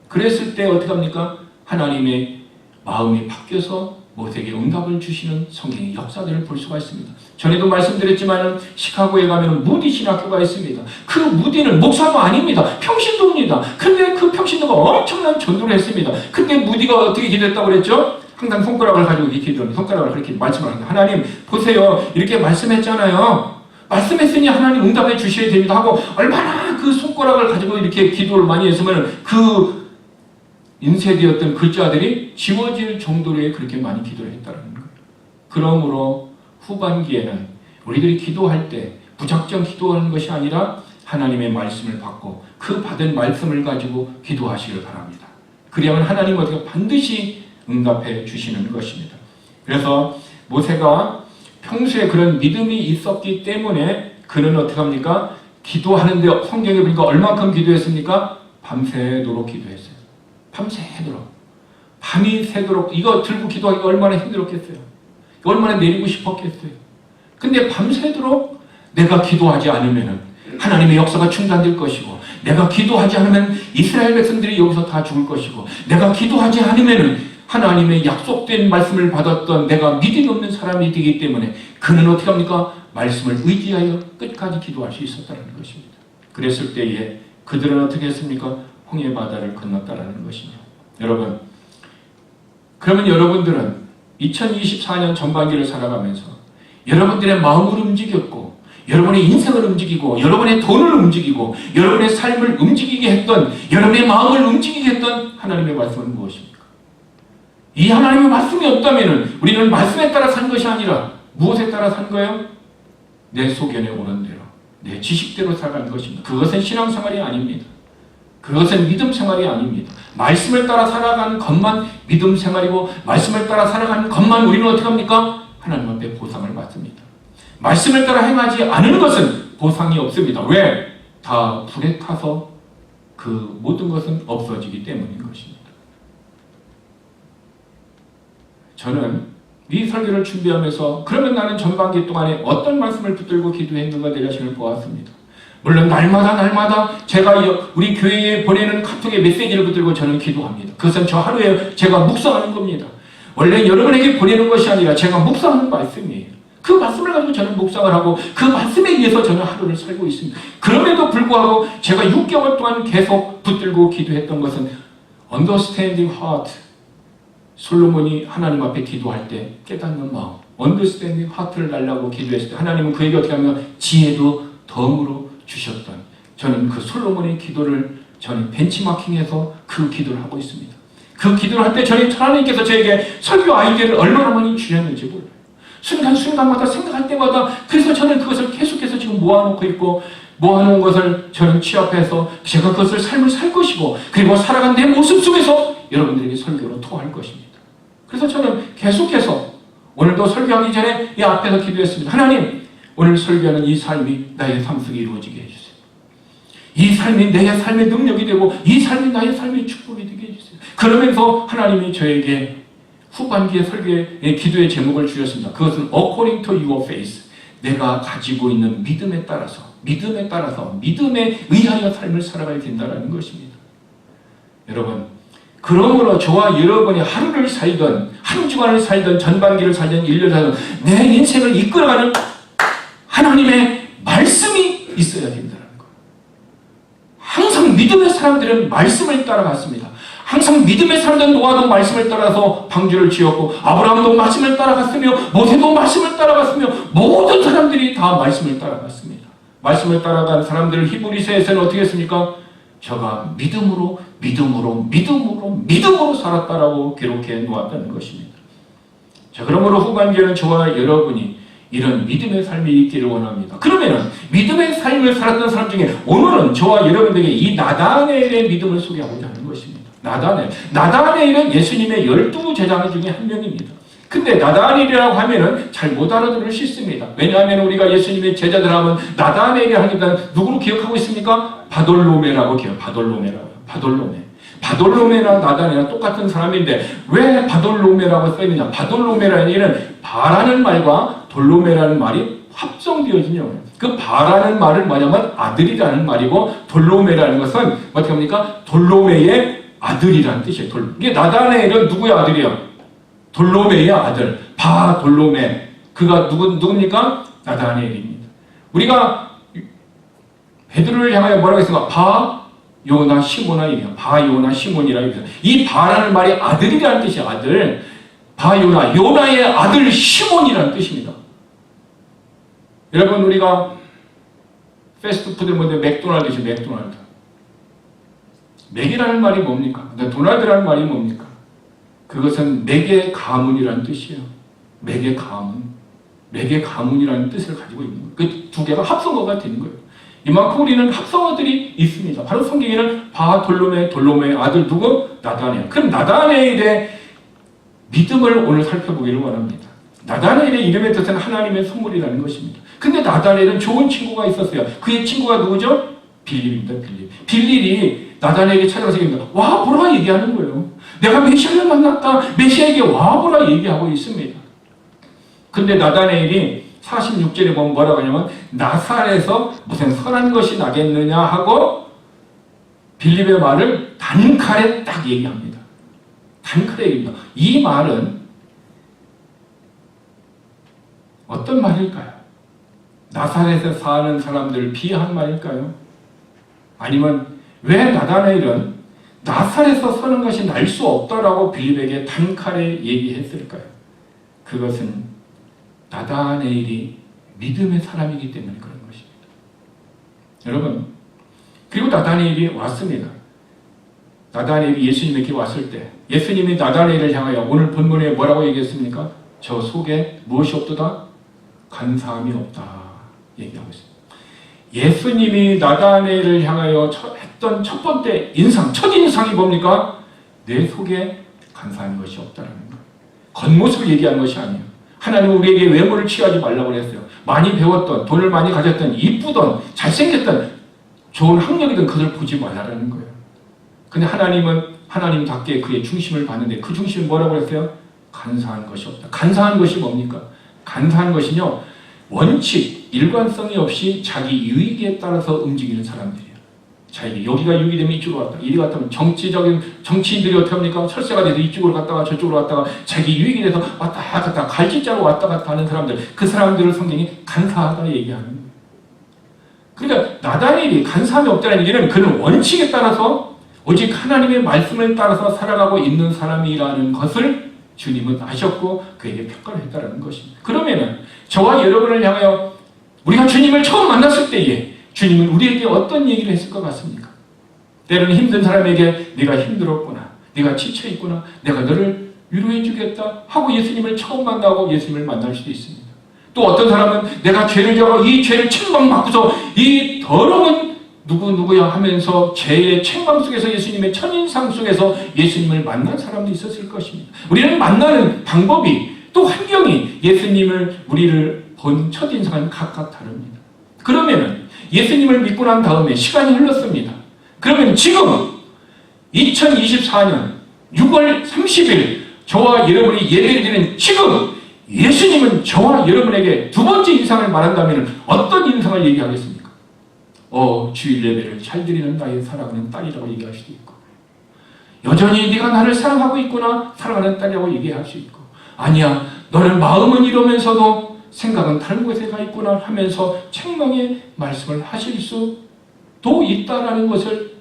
그랬을 때 어떻게 합니까? 하나님의 마음이 바뀌어서 모세에게 응답을 주시는 성경의 역사들을 볼 수가 있습니다. 전에도 말씀드렸지만 시카고에 가면 무디 신학교가 있습니다. 그 무디는 목사도 아닙니다. 평신도입니다. 근데 그 평신도가 엄청난 전도를 했습니다. 근데 무디가 어떻게 기도했다고 그랬죠? 항상 손가락을 가지고 이렇게 기도합니다. 손가락을 그렇게 말씀을 합니다. 하나님 보세요. 이렇게 말씀했잖아요. 말씀했으니 하나님 응답해 주셔야 됩니다 하고 얼마나 그 손가락을 가지고 이렇게 기도를 많이 했으면 그 인쇄되었던 글자들이 지워질 정도로 그렇게 많이 기도를 했다는 거예요. 그러므로 후반기에는 우리들이 기도할 때 무작정 기도하는 것이 아니라 하나님의 말씀을 받고 그 받은 말씀을 가지고 기도하시길 바랍니다. 그리하면 하나님은 어떻게 반드시 응답해 주시는 것입니다. 그래서 모세가 평소에 그런 믿음이 있었기 때문에 그는 어떻게 합니까? 기도하는데 성경에 보니까 얼만큼 기도했습니까? 밤새도록 기도했어요. 밤새도록. 밤이 새도록. 이거 들고 기도하기가 얼마나 힘들었겠어요. 얼마나 내리고 싶었겠어요. 근데 밤새도록 내가 기도하지 않으면 하나님의 역사가 중단될 것이고 내가 기도하지 않으면 이스라엘 백성들이 여기서 다 죽을 것이고 내가 기도하지 않으면 하나님의 약속된 말씀을 받았던 내가 믿음이 없는 사람이 되기 때문에 그는 어떻게 합니까? 말씀을 의지하여 끝까지 기도할 수 있었다는 것입니다. 그랬을 때에 그들은 어떻게 했습니까? 홍해 바다를 건넜다라는 것이죠. 여러분, 그러면 여러분들은 2024년 전반기를 살아가면서 여러분들의 마음을 움직였고 여러분의 인생을 움직이고 여러분의 돈을 움직이고 여러분의 삶을 움직이게 했던 여러분의 마음을 움직이게 했던 하나님의 말씀은 무엇입니까? 이 하나님의 말씀이 없다면 우리는 말씀에 따라 산 것이 아니라 무엇에 따라 산 거예요? 내 소견에 오는 대로 내 지식대로 살아가는 것입니다. 그것은 신앙생활이 아닙니다. 그것은 믿음 생활이 아닙니다. 말씀을 따라 살아가는 것만 믿음 생활이고 말씀을 따라 살아가는 것만 우리는 어떻게 합니까? 하나님 앞에 보상을 받습니다. 말씀을 따라 행하지 않은 것은 보상이 없습니다. 왜? 다 불에 타서 그 모든 것은 없어지기 때문인 것입니다. 저는 이 설교를 준비하면서 그러면 나는 전반기 동안에 어떤 말씀을 붙들고 기도했는가 내 자신을 보았습니다. 물론 날마다 제가 우리 교회에 보내는 카톡의 메시지를 붙들고 저는 기도합니다. 그것은 저 하루에 제가 묵상하는 겁니다. 원래 여러분에게 보내는 것이 아니라 제가 묵상하는 말씀이에요. 그 말씀을 가지고 저는 묵상을 하고 그 말씀에 의해서 저는 하루를 살고 있습니다. 그럼에도 불구하고 제가 6개월 동안 계속 붙들고 기도했던 것은 Understanding Heart. 솔로몬이 하나님 앞에 기도할 때 깨닫는 마음, Understanding Heart를 달라고 기도했을 때 하나님은 그에게 어떻게 하면 지혜도 덤으로 주셨던, 저는 그 솔로몬의 기도를 저는 벤치마킹해서 그 기도를 하고 있습니다. 그 기도를 할 때 저희 하나님께서 저에게 설교 아이디어를 얼마나 많이 주셨는지 몰라요. 순간순간마다 생각할 때마다. 그래서 저는 그것을 계속해서 지금 모아놓고 있고, 모아놓은 것을 저는 취합해서 제가 그것을 삶을 살 것이고 그리고 살아간 내 모습 속에서 여러분들에게 설교로 토할 것입니다. 그래서 저는 계속해서 오늘도 설교하기 전에 이 앞에서 기도했습니다. 하나님, 오늘 설교하는 이 삶이 나의 삶 속에 이루어지게 해주세요. 이 삶이 내 삶의 능력이 되고 이 삶이 나의 삶의 축복이 되게 해주세요. 그러면서 하나님이 저에게 후반기의 설교의 기도의 제목을 주셨습니다. 그것은 According to your faith. 내가 가지고 있는 믿음에 따라서 믿음에 의하여 삶을 살아가야 된다는 것입니다. 여러분, 그러므로 저와 여러분이 하루를 살던, 한 주간을 살던, 전반기를 살던, 1년을 살던 내 인생을 이끌어가는 하나님의 말씀이 있어야 된다는 것. 항상 믿음의 사람들은 말씀을 따라갔습니다. 항상 믿음의 사람들은 노아도 말씀을 따라서 방주를 지었고 아브라함도 말씀을 따라갔으며 모세도 말씀을 따라갔으며 모든 사람들이 다 말씀을 따라갔습니다. 말씀을 따라간 사람들을 히브리서에서는 어떻게 했습니까? 저가 믿음으로 살았다라고 기록해 놓았다는 것입니다. 자, 그러므로 후반기에는 저와 여러분이 이런 믿음의 삶이 있기를 원합니다. 그러면 믿음의 삶을 살았던 사람 중에 오늘은 저와 여러분들에게 이 나다넬의 믿음을 소개하고자 하는 것입니다. 나다넬은 예수님의 12제자 중에 한 명입니다. 근데 나다넬이라고 하면은 잘 못 알아들을 수 있습니다. 왜냐하면 우리가 예수님의 제자들 하면 나다넬이라고 하기보다는 누구로 기억하고 있습니까? 바돌로메라고 바돌로메랑 나다넬이랑 똑같은 사람인데 왜 바돌로메라고 써있느냐? 바돌로메라는 일은 바라는 말과 돌로메라는 말이 합성되어진 영어예요. 그 바라는 말은 뭐냐면 아들이라는 말이고 돌로메라는 것은 어떻게 합니까? 돌로메의 아들이라는 뜻이에요. 이게 나다넬은 누구의 아들이에요? 돌로메의 아들. 바돌로메. 그가 누굽니까? 나다넬입니다. 우리가 베드로를 향하여 뭐라고 했습니까? 바요나 시몬이에요. 바요나 시몬이라고 했어요. 이 바라는 말이 아들이라는 뜻이에요. 아들. 바요나, 요나의 아들 시몬이라는 뜻입니다. 여러분, 우리가 패스트푸드 뭔데 맥도날드죠. 맥도날드. 맥이라는 말이 뭡니까? 도날드라는 말이 뭡니까? 그것은 맥의 가문이라는 뜻이에요. 맥의 가문이라는 뜻을 가지고 있는 거예요. 그 두 개가 합성어가 되는 거예요. 이만큼 우리는 합성어들이 있습니다. 바로 성경에는 돌로메의 아들 누구? 나다넬. 그럼 나다넬의 믿음을 오늘 살펴보기를 원합니다. 나다넬의 이름의 뜻은 하나님의 선물이라는 것입니다. 근데 나다넬은 좋은 친구가 있었어요. 그의 친구가 누구죠? 빌립입니다. 빌립이 나다넬에게 찾아가서 와보라 얘기하는 거예요. 내가 메시아를 만났다. 메시아에게 와보라 얘기하고 있습니다. 근데 나다넬이 46절에 보면 뭐라고 하냐면 나사렛에서 무슨 선한 것이 나겠느냐 하고 빌립의 말을 단칼에 딱 얘기합니다. 단칼에 얘기합니다. 이 말은 어떤 말일까요? 나사렛에 사는 사람들을 비하한 말일까요? 아니면 왜 나다나엘은 나사렛에서 서는 것이 날 수 없다라고 빌립에게 단칼에 얘기했을까요? 그것은 나다나엘이 믿음의 사람이기 때문에 그런 것입니다. 여러분, 그리고 나다나엘이 왔습니다. 나다나엘이 예수님에게 왔을 때 예수님이 나다나엘을 향하여 오늘 본문에 뭐라고 얘기했습니까? 저 속에 무엇이 없도다? 간사함이 없다 얘기하고 있습니다. 예수님이 나다나엘을 향하여 했던 첫 번째 인상, 첫인상이 뭡니까? 내 속에 간사한 것이 없다는 거예요. 겉모습을 얘기하는 것이 아니에요. 하나님은 우리에게 외모를 취하지 말라고 그랬어요. 많이 배웠던, 돈을 많이 가졌던, 이쁘던, 잘생겼던, 좋은 학력이든 그걸 보지 말라는 거예요. 근데 하나님은 하나님답게 그의 중심을 봤는데 그 중심은 뭐라고 그랬어요? 간사한 것이 없다. 간사한 것이 뭡니까? 간사한 것은요, 원칙, 일관성이 없이 자기 유익에 따라서 움직이는 사람들이에요. 자기 여기가 유익이 되면 이쪽으로 갔다, 이리 갔다. 정치인들이 어떻게 합니까? 철새가 돼서 이쪽으로 갔다가 저쪽으로 갔다가 자기 유익이 돼서 왔다 갔다 갈짓자로 왔다 갔다 하는 사람들, 그 사람들을 성경이 간사하다 얘기하는 거예요. 그러니까 나다나엘이 간사함이 없다는 얘기는 그는 원칙에 따라서 오직 하나님의 말씀을 따라서 살아가고 있는 사람이라는 것을 주님은 아셨고 그에게 평가를 했다는 것입니다. 그러면은 저와 여러분을 향하여 우리가 주님을 처음 만났을 때에 주님은 우리에게 어떤 얘기를 했을 것 같습니까? 때로는 힘든 사람에게 네가 힘들었구나, 네가 지쳐있구나, 내가 너를 위로해 주겠다 하고 예수님을 처음 만나고 예수님을 만날 수도 있습니다. 또 어떤 사람은 내가 죄를 져서 이 죄를 책망받고서 이 더러운 누구야 하면서 죄의 책망 속에서 예수님의 첫인상 속에서 예수님을 만난 사람도 있었을 것입니다. 우리는 만나는 방법이 또 환경이 예수님을 우리를 본 첫인상은 각각 다릅니다. 그러면은 예수님을 믿고 난 다음에 시간이 흘렀습니다. 그러면 지금 2024년 6월 30일 저와 여러분이 예배를 드리는 지금 예수님은 저와 여러분에게 두 번째 인상을 말한다면 어떤 인상을 얘기하겠습니까? 주일 예배를 잘 드리는 나의 사랑하는 딸이라고 얘기할 수도 있고, 여전히 네가 나를 사랑하고 있구나, 사랑하는 딸이라고 얘기할 수 있고, 아니야 너는 마음은 이러면서도 생각은 다른 곳에 가 있구나 하면서 책망의 말씀을 하실 수도 있다라는 것을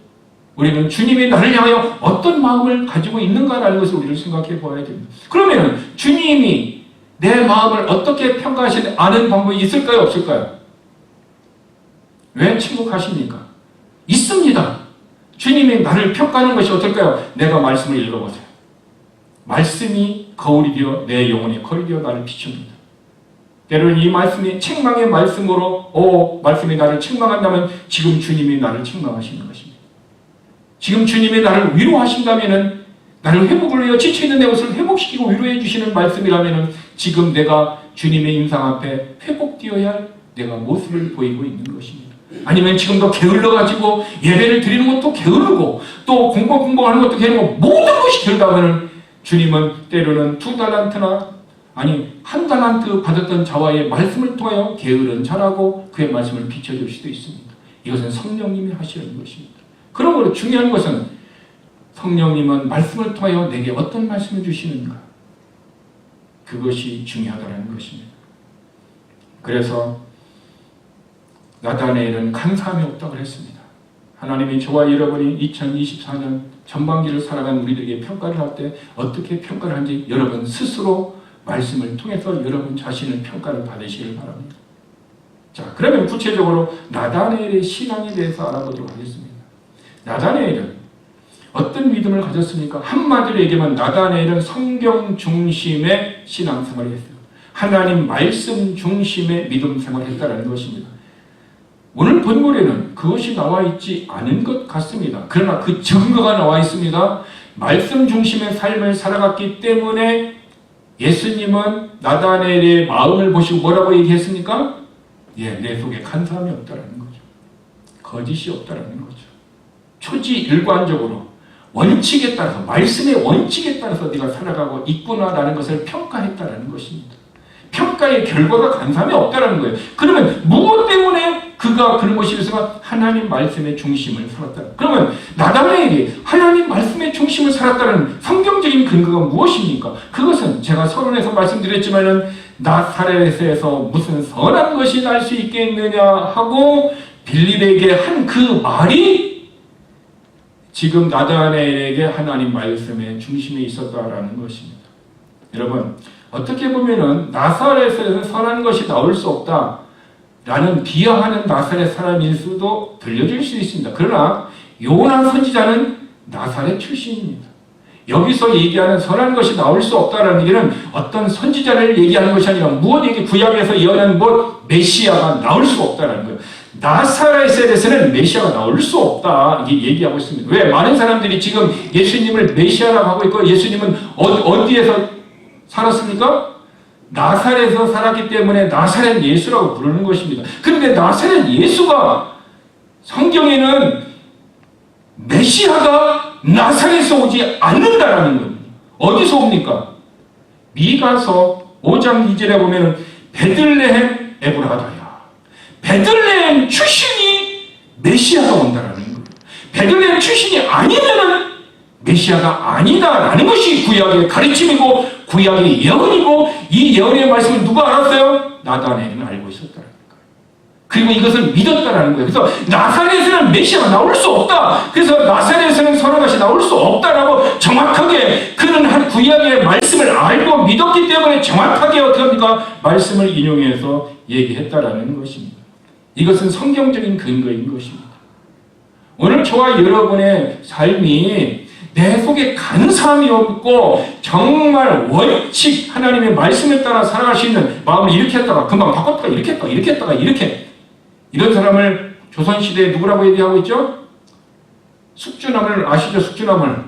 우리는 주님이 나를 향하여 어떤 마음을 가지고 있는가라는 것을 우리를 생각해 보아야 됩니다. 그러면 주님이 내 마음을 어떻게 평가하시는 아는 방법이 있을까요? 없을까요? 왜 침묵하십니까? 있습니다. 주님이 나를 평가하는 것이 어떨까요? 내가 말씀을 읽어보세요. 말씀이 거울이 되어 내 영혼의 거울이 되어 나를 비춥니다. 때로는 이 말씀이 책망의 말씀으로 말씀이 나를 책망한다면 지금 주님이 나를 책망하시는 것입니다. 지금 주님이 나를 위로하신다면 나를 회복을 위해 지쳐있는 내 것을 회복시키고 위로해 주시는 말씀이라면 지금 내가 주님의 인상 앞에 회복되어야 할 내가 모습을 보이고 있는 것입니다. 아니면 지금도 게을러가지고 예배를 드리는 것도 게으르고 또 공부하는 것도 게으르고 모든 것이 게으르다면 주님은 때로는 2달란트나 아니 1달란트 받았던 자와의 말씀을 통하여 게으른 자라고 그의 말씀을 비춰줄 수도 있습니다. 이것은 성령님이 하시는 것입니다. 그러므로 중요한 것은 성령님은 말씀을 통하여 내게 어떤 말씀을 주시는가, 그것이 중요하다는 것입니다. 그래서 나다나엘은 간사함이 없다고 했습니다. 하나님이 저와 여러분이 2024년 전반기를 살아간 우리들에게 평가를 할 때 어떻게 평가를 하는지 여러분 스스로 말씀을 통해서 여러분 자신을 평가를 받으시길 바랍니다. 자, 그러면 구체적으로 나다나엘의 신앙에 대해서 알아보도록 하겠습니다. 나다나엘은 어떤 믿음을 가졌습니까? 한마디로 얘기하면 나다나엘은 성경 중심의 신앙생활을 했어요. 하나님 말씀 중심의 믿음 생활을 했다는 것입니다. 오늘 본문에는 그것이 나와 있지 않은 것 같습니다. 그러나 그 증거가 나와 있습니다. 말씀 중심의 삶을 살아갔기 때문에 예수님은 나다나엘의 마음을 보시고 뭐라고 얘기했습니까? 내 속에 간사함이 없다는 거죠. 거짓이 없다는 거죠. 초지일관적으로 원칙에 따라서, 말씀의 원칙에 따라서 네가 살아가고 있구나라는 것을 평가했다는 것입니다. 평가의 결과가 간사함이 없다는 거예요. 그러면 무엇 때문에 그가 그런 것이 있어서 하나님 말씀의 중심을 살았다. 그러면 나단에게 하나님 말씀의 중심을 살았다는 성경적인 근거가 무엇입니까? 그것은 제가 서론에서 말씀드렸지만은 나사렛에서 무슨 선한 것이 날 수 있겠느냐 하고 빌립에게 한 그 말이 지금 나다나엘에게 하나님 말씀의 중심에 있었다라는 것입니다. 여러분, 어떻게 보면은 나사렛에서 선한 것이 나올 수 없다라는 비하하는 나사렛 사람일 수도 들려질 수 있습니다. 그러나 요나 선지자는 나사렛 출신입니다. 여기서 얘기하는 선한 것이 나올 수 없다라는 얘기는 어떤 선지자를 얘기하는 것이 아니라 무엇에게 구약에서 예언한 메시아가 나올 수 없다라는 거예요. 나사렛에 대해서는 메시아가 나올 수 없다 이게 얘기하고 있습니다. 왜? 많은 사람들이 지금 예수님을 메시아라고 하고 있고 예수님은 어디에서 살았습니까? 나사렛에서 살았기 때문에 나사렛 예수라고 부르는 것입니다. 그런데 나사렛 예수가 성경에는 메시아가 나사렛에서 오지 않는다라는 겁니다. 어디서 옵니까? 미가서 5장 2절에 보면 베들레헴 에브라다야. 베들레헴 출신이 메시아가 온다라는 거예요. 베들레헴 출신이 아니면은 메시아가 아니다라는 것이 구약의 가르침이고 구약의 예언이고 이 예언의 말씀을 누가 알았어요? 나다나엘은 알고 있었다는 거예요. 그리고 이것을 믿었다라는 거예요. 그래서 나사렛에는 메시아가 나올 수 없다. 그래서 나사렛에는 선한 것이 나올 수 없다라고 정확하게 그는 한 구약의 말씀을 알고 믿었기 때문에 정확하게 어떻게 합니까? 말씀을 인용해서 얘기했다라는 것입니다. 이것은 성경적인 근거인 것입니다. 오늘 저와 여러분의 삶이 내 속에 간사함이 없고 정말 원칙 하나님의 말씀을 따라 살아갈 수 있는 마음을 이렇게 했다가 금방 바꿨다가 이렇게 했다가 이렇게 했다가 이렇게 이런 사람을 조선시대에 누구라고 얘기하고 있죠? 숙주나물 아시죠? 숙주나물.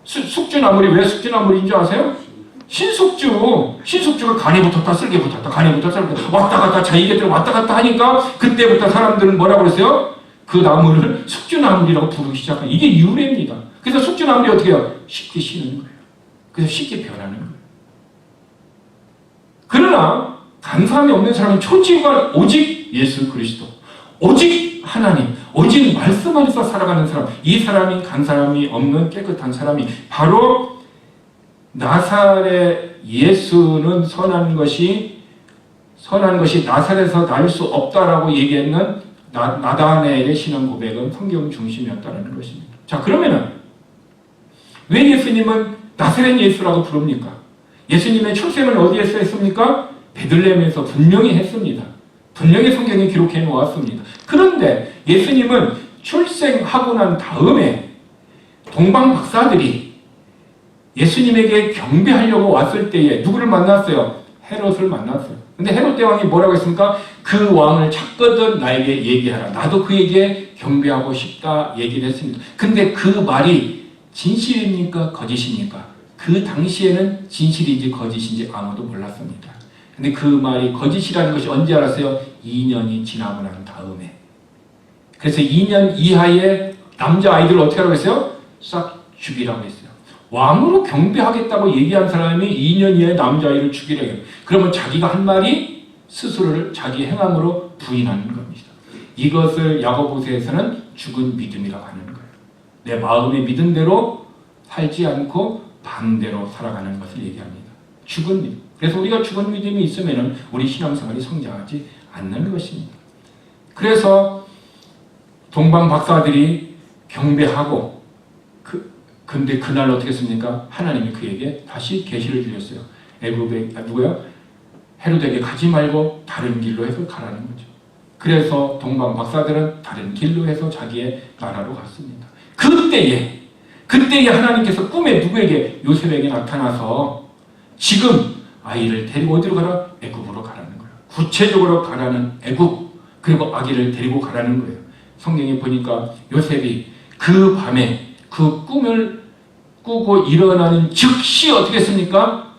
숙주나물이 왜 숙주나물인 줄 아세요? 신숙주가 간에 붙었다 쓸개 붙었다 간에 붙었다 쓸개 왔다 갔다 자기네들 왔다 갔다 하니까 그때부터 사람들은 뭐라고 그랬어요? 그 나무를 숙주나물이라고 부르기 시작한 이게 유래입니다. 그래서 숙주나물이 어떻게 해요? 쉽게 쉬는 거예요. 그래서 쉽게 변하는 거예요. 그러나 간사함이 없는 사람은 초지관 오직 예수 그리스도 오직 하나님 오직 말씀 안에서 살아가는 사람 이 사람이 간사함이 없는 깨끗한 사람이 바로 나사렛 예수는 선한 것이 나사렛에서 날 수 없다라고 얘기했는 나다나엘의 신앙 고백은 성경 중심이었다는 것입니다. 자, 그러면은 왜 예수님은 나사렛 예수라고 부릅니까? 예수님의 출생은 어디에서 했습니까? 베들레헴에서 분명히 했습니다. 분명히 성경에 기록해 놓았습니다. 그런데 예수님은 출생하고 난 다음에 동방 박사들이 예수님에게 경배하려고 왔을 때에 누구를 만났어요? 헤롯을 만났어요. 근데 헤롯 대왕이 뭐라고 했습니까? 그 왕을 찾거든 나에게 얘기하라. 나도 그에게 경배하고 싶다 얘기를 했습니다. 근데 그 말이 진실입니까? 거짓입니까? 그 당시에는 진실인지 거짓인지 아무도 몰랐습니다. 근데 그 말이 거짓이라는 것이 언제 알았어요? 2년이 지나고 난 다음에. 그래서 2년 이하의 남자아이들을 어떻게 하라고 했어요? 싹 죽이라고 했어요. 왕으로 경배하겠다고 얘기한 사람이 2년 이하의 남자아이를 죽이라고 해요. 그러면 자기가 한 말이 스스로를 자기 행함으로 부인하는 겁니다. 이것을 야고보서에서는 죽은 믿음이라고 하는 거예요. 내 마음의 믿음대로 살지 않고 반대로 살아가는 것을 얘기합니다. 죽은 믿음. 그래서 우리가 죽은 믿음이 있으면 우리 신앙생활이 성장하지 않는 것입니다. 그래서 동방 박사들이 경배하고 근데 그날 어떻게 했습니까? 하나님이 그에게 다시 계시를 주셨어요. 애굽에 누구야? 헤롯에게 가지 말고 다른 길로 해서 가라는 거죠. 그래서 동방 박사들은 다른 길로 해서 자기의 나라로 갔습니다. 그때에 하나님께서 꿈에 누구에게? 요셉에게 나타나서 지금 아이를 데리고 어디로 가라? 애굽으로 가라는 거예요. 구체적으로 가라는 애굽, 그리고 아기를 데리고 가라는 거예요. 성경에 보니까 요셉이 그 밤에 그 꿈을 꾸고 일어나는 즉시 어떻게 했습니까?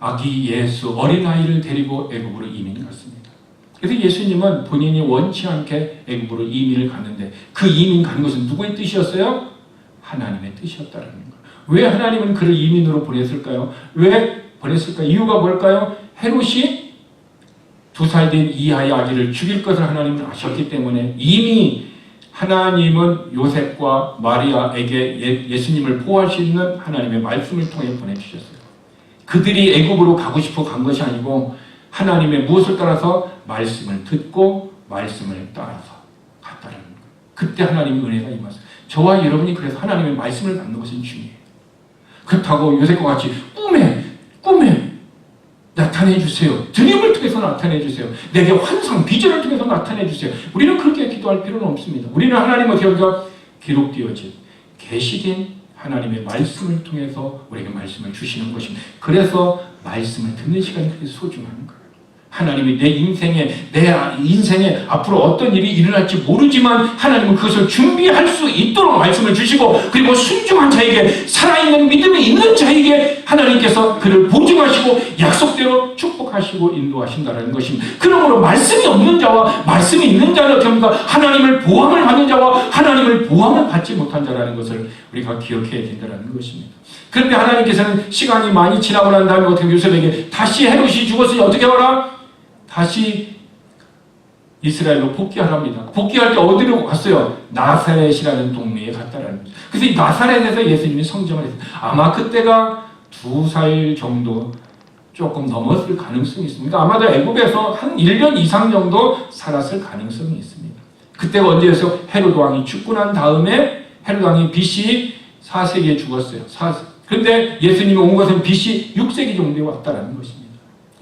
아기 예수 어린아이를 데리고 애굽으로 이민 갔습니다. 그래서 예수님은 본인이 원치 않게 애굽으로 이민을 갔는데 그 이민 간 것은 누구의 뜻이었어요? 하나님의 뜻이었다는 거예요. 왜 하나님은 그를 이민으로 보냈을까요? 왜 보냈을까요? 이유가 뭘까요? 헤롯이 2살 된 이하의 아기를 죽일 것을 하나님은 아셨기 때문에 이미 하나님은 요셉과 마리아에게 예수님을 보호할 수 있는 하나님의 말씀을 통해 보내주셨어요. 그들이 애굽으로 가고 싶어 간 것이 아니고 하나님의 무엇을 따라서 말씀을 듣고 말씀을 따라서 갔다는 거예요. 그때 하나님의 은혜가 임하세요. 저와 여러분이 그래서 하나님의 말씀을 받는 것은 중요해요. 그렇다고 요셉과 같이 꿈에 나타내 주세요. 드림을 통해서 나타내 주세요. 내게 환상, 비전을 통해서 나타내 주세요. 우리는 그렇게 기도할 필요는 없습니다. 우리는 하나님의 기록이 기록되어진 계시된 하나님의 말씀을 통해서 우리에게 말씀을 주시는 것입니다. 그래서 말씀을 듣는 시간이 그렇게 소중한 거예요. 하나님이 내 인생에 앞으로 어떤 일이 일어날지 모르지만 하나님은 그것을 준비할 수 있도록 말씀을 주시고 그리고 순종한 자에게 살아있는 믿음이 있는 자에게 하나님께서 그를 보증하시고 약속대로 축복하시고 인도하신다는 것입니다. 그러므로 말씀이 없는 자와 말씀이 있는 자는 어떻게 합니까? 하나님을 보함을 받는 자와 하나님을 보함을 받지 못한 자라는 것을 우리가 기억해야 된다는 것입니다. 그런데 하나님께서는 시간이 많이 지나고 난 다음에 어떻게 요셉에게 다시 헤롯이 죽었으니 어떻게 하라? 다시 이스라엘로 복귀하랍니다. 복귀할 때 어디로 갔어요? 나사렛이라는 동네에 갔다라는 거죠. 그래서 이 나사렛에서 예수님이 성정을 했어요. 아마 그때가 2살 정도 조금 넘었을 가능성이 있습니다. 아마도 애굽에서 한 1년 이상 정도 살았을 가능성이 있습니다. 그때가 언제여서 헤롯 왕이 죽고 난 다음에 헤롯 왕이 BC 4세기에 죽었어요. 그런데 예수님이 온 것은 BC 6세기 정도에 왔다라는 것입니다.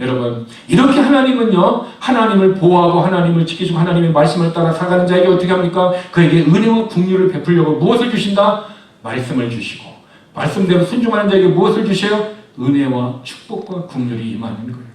여러분, 이렇게 하나님은요, 하나님을 보호하고 하나님을 지켜주고 하나님의 말씀을 따라 살아가는 자에게 어떻게 합니까? 그에게 은혜와 긍휼을 베풀려고 무엇을 주신다? 말씀을 주시고, 말씀대로 순종하는 자에게 무엇을 주셔요? 은혜와 축복과 긍휼이 임하는 거예요.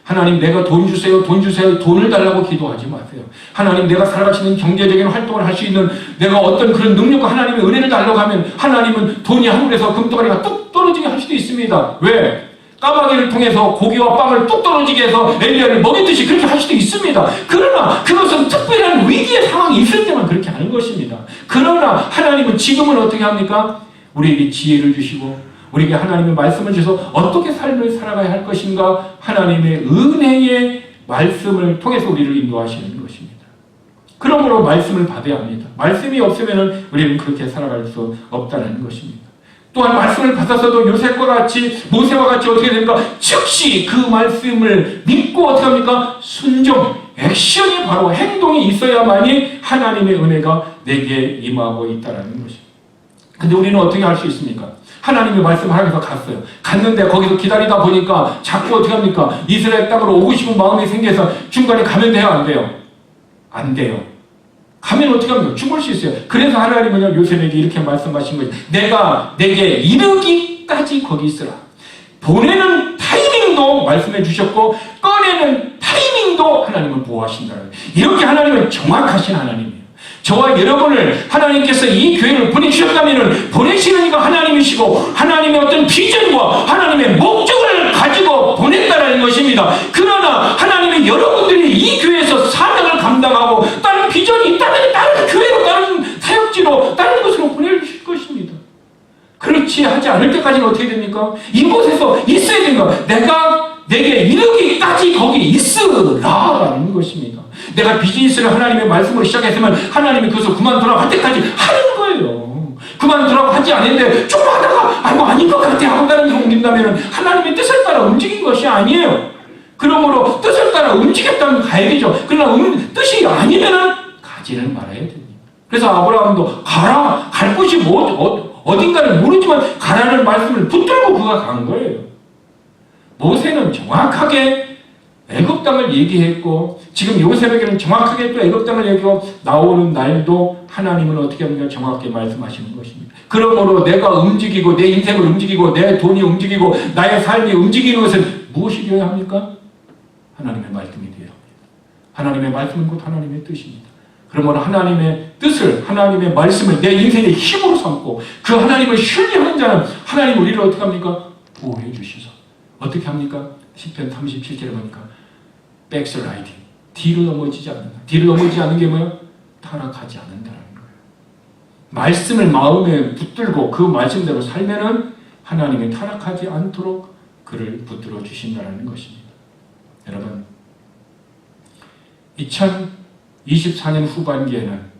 하나님, 내가 돈 주세요, 돈 주세요, 돈을 달라고 기도하지 마세요. 하나님, 내가 살아갈 수 있는 경제적인 활동을 할 수 있는 내가 어떤 그런 능력과 하나님의 은혜를 달라고 하면 하나님은 돈이 하늘에서 금덩어리가 뚝 떨어지게 할 수도 있습니다. 왜? 까마귀를 통해서 고기와 빵을 뚝 떨어지게 해서 엘리야를 먹이듯이 그렇게 할 수도 있습니다. 그러나 그것은 특별한 위기의 상황이 있을 때만 그렇게 하는 것입니다. 그러나 하나님은 지금은 어떻게 합니까? 우리에게 지혜를 주시고 우리에게 하나님의 말씀을 주셔서 어떻게 삶을 살아가야 할 것인가 하나님의 은혜의 말씀을 통해서 우리를 인도하시는 것입니다. 그러므로 말씀을 받아야 합니다. 말씀이 없으면 우리는 그렇게 살아갈 수 없다는 것입니다. 또한 말씀을 받았어도 요셉과 같이 모세와 같이 어떻게 됩니까? 즉시 그 말씀을 믿고 어떻게 합니까? 순종, 액션이 바로 행동이 있어야만이 하나님의 은혜가 내게 임하고 있다는 것입니다. 근데 우리는 어떻게 할 수 있습니까? 하나님의 말씀을 하면서 갔어요. 갔는데 거기서 기다리다 보니까 자꾸 어떻게 합니까? 이스라엘 땅으로 오고 싶은 마음이 생겨서 중간에 가면 돼요? 안 돼요? 안 돼요. 가면 어떻게 합니까? 죽을 수 있어요. 그래서 하나님은 요셉에게 이렇게 말씀하신 거예요. 내가 내게 이르기까지 거기 있으라. 보내는 타이밍도 말씀해 주셨고 꺼내는 타이밍도 하나님은 보호하신다. 이렇게 하나님은 정확하신 하나님이에요. 저와 여러분을 하나님께서 이 교회를 보내주셨다면 보내시는 이가 하나님이시고 하나님의 어떤 비전과 하나님의 목적을 가지고 보냈다는 것입니다. 그러나 하나님은 여러분들이 이 교회에서 사명을 감당하고 다른 비전이 있다면 다른 교회로 다른 사역지로 다른 곳으로 보내주실 것입니다. 그렇지 하지 않을 때까지는 어떻게 됩니까? 이곳에서 있어야 됩니다. 내게 이르기까지 거기 있으라라는 것입니다. 내가 비즈니스를 하나님의 말씀으로 시작했으면 하나님이 그것을 그만두라고 할 때까지 하는 거예요. 그만두라고 하지 않는데 조금 하다가 아이고 아닌 것 같아 하고 다른 데 옮긴다면 하나님의 뜻을 따라 움직인 것이 아니에요. 그러므로 뜻을 따라 움직였다면 가야겠죠. 그러나 뜻이 아니면 가지는 말아야 됩니다. 그래서 아브라함도 가라, 갈 곳이 어딘가를 모르지만 가라는 말씀을 붙들고 그가 간 거예요. 모세는 정확하게 애굽 땅을 얘기했고 지금 요셉에게는 정확하게 또 애굽 땅을 얘기하고 나오는 날도 하나님은 어떻게 합니까? 정확하게 말씀하시는 것입니다. 그러므로 내가 움직이고 내 인생을 움직이고 내 돈이 움직이고 나의 삶이 움직이는 것은 무엇이 되어야 합니까? 하나님의 말씀이 되어야 합니다. 하나님의 말씀은 곧 하나님의 뜻입니다. 그러므로 하나님의 뜻을 하나님의 말씀을 내 인생의 힘으로 삼고 그 하나님을 신뢰하는 자는 하나님 우리를 어떻게 합니까? 보호해 주시소. 어떻게 합니까? 시편 37절에 보니까 백슬라이딩, 뒤로 넘어지지 않는다. 뒤로 넘어지지 않는 게 뭐야? 타락하지 않는다는 거예요. 말씀을 마음에 붙들고 그 말씀대로 살면은 하나님이 타락하지 않도록 그를 붙들어 주신다는 것입니다. 여러분, 2024년 후반기에는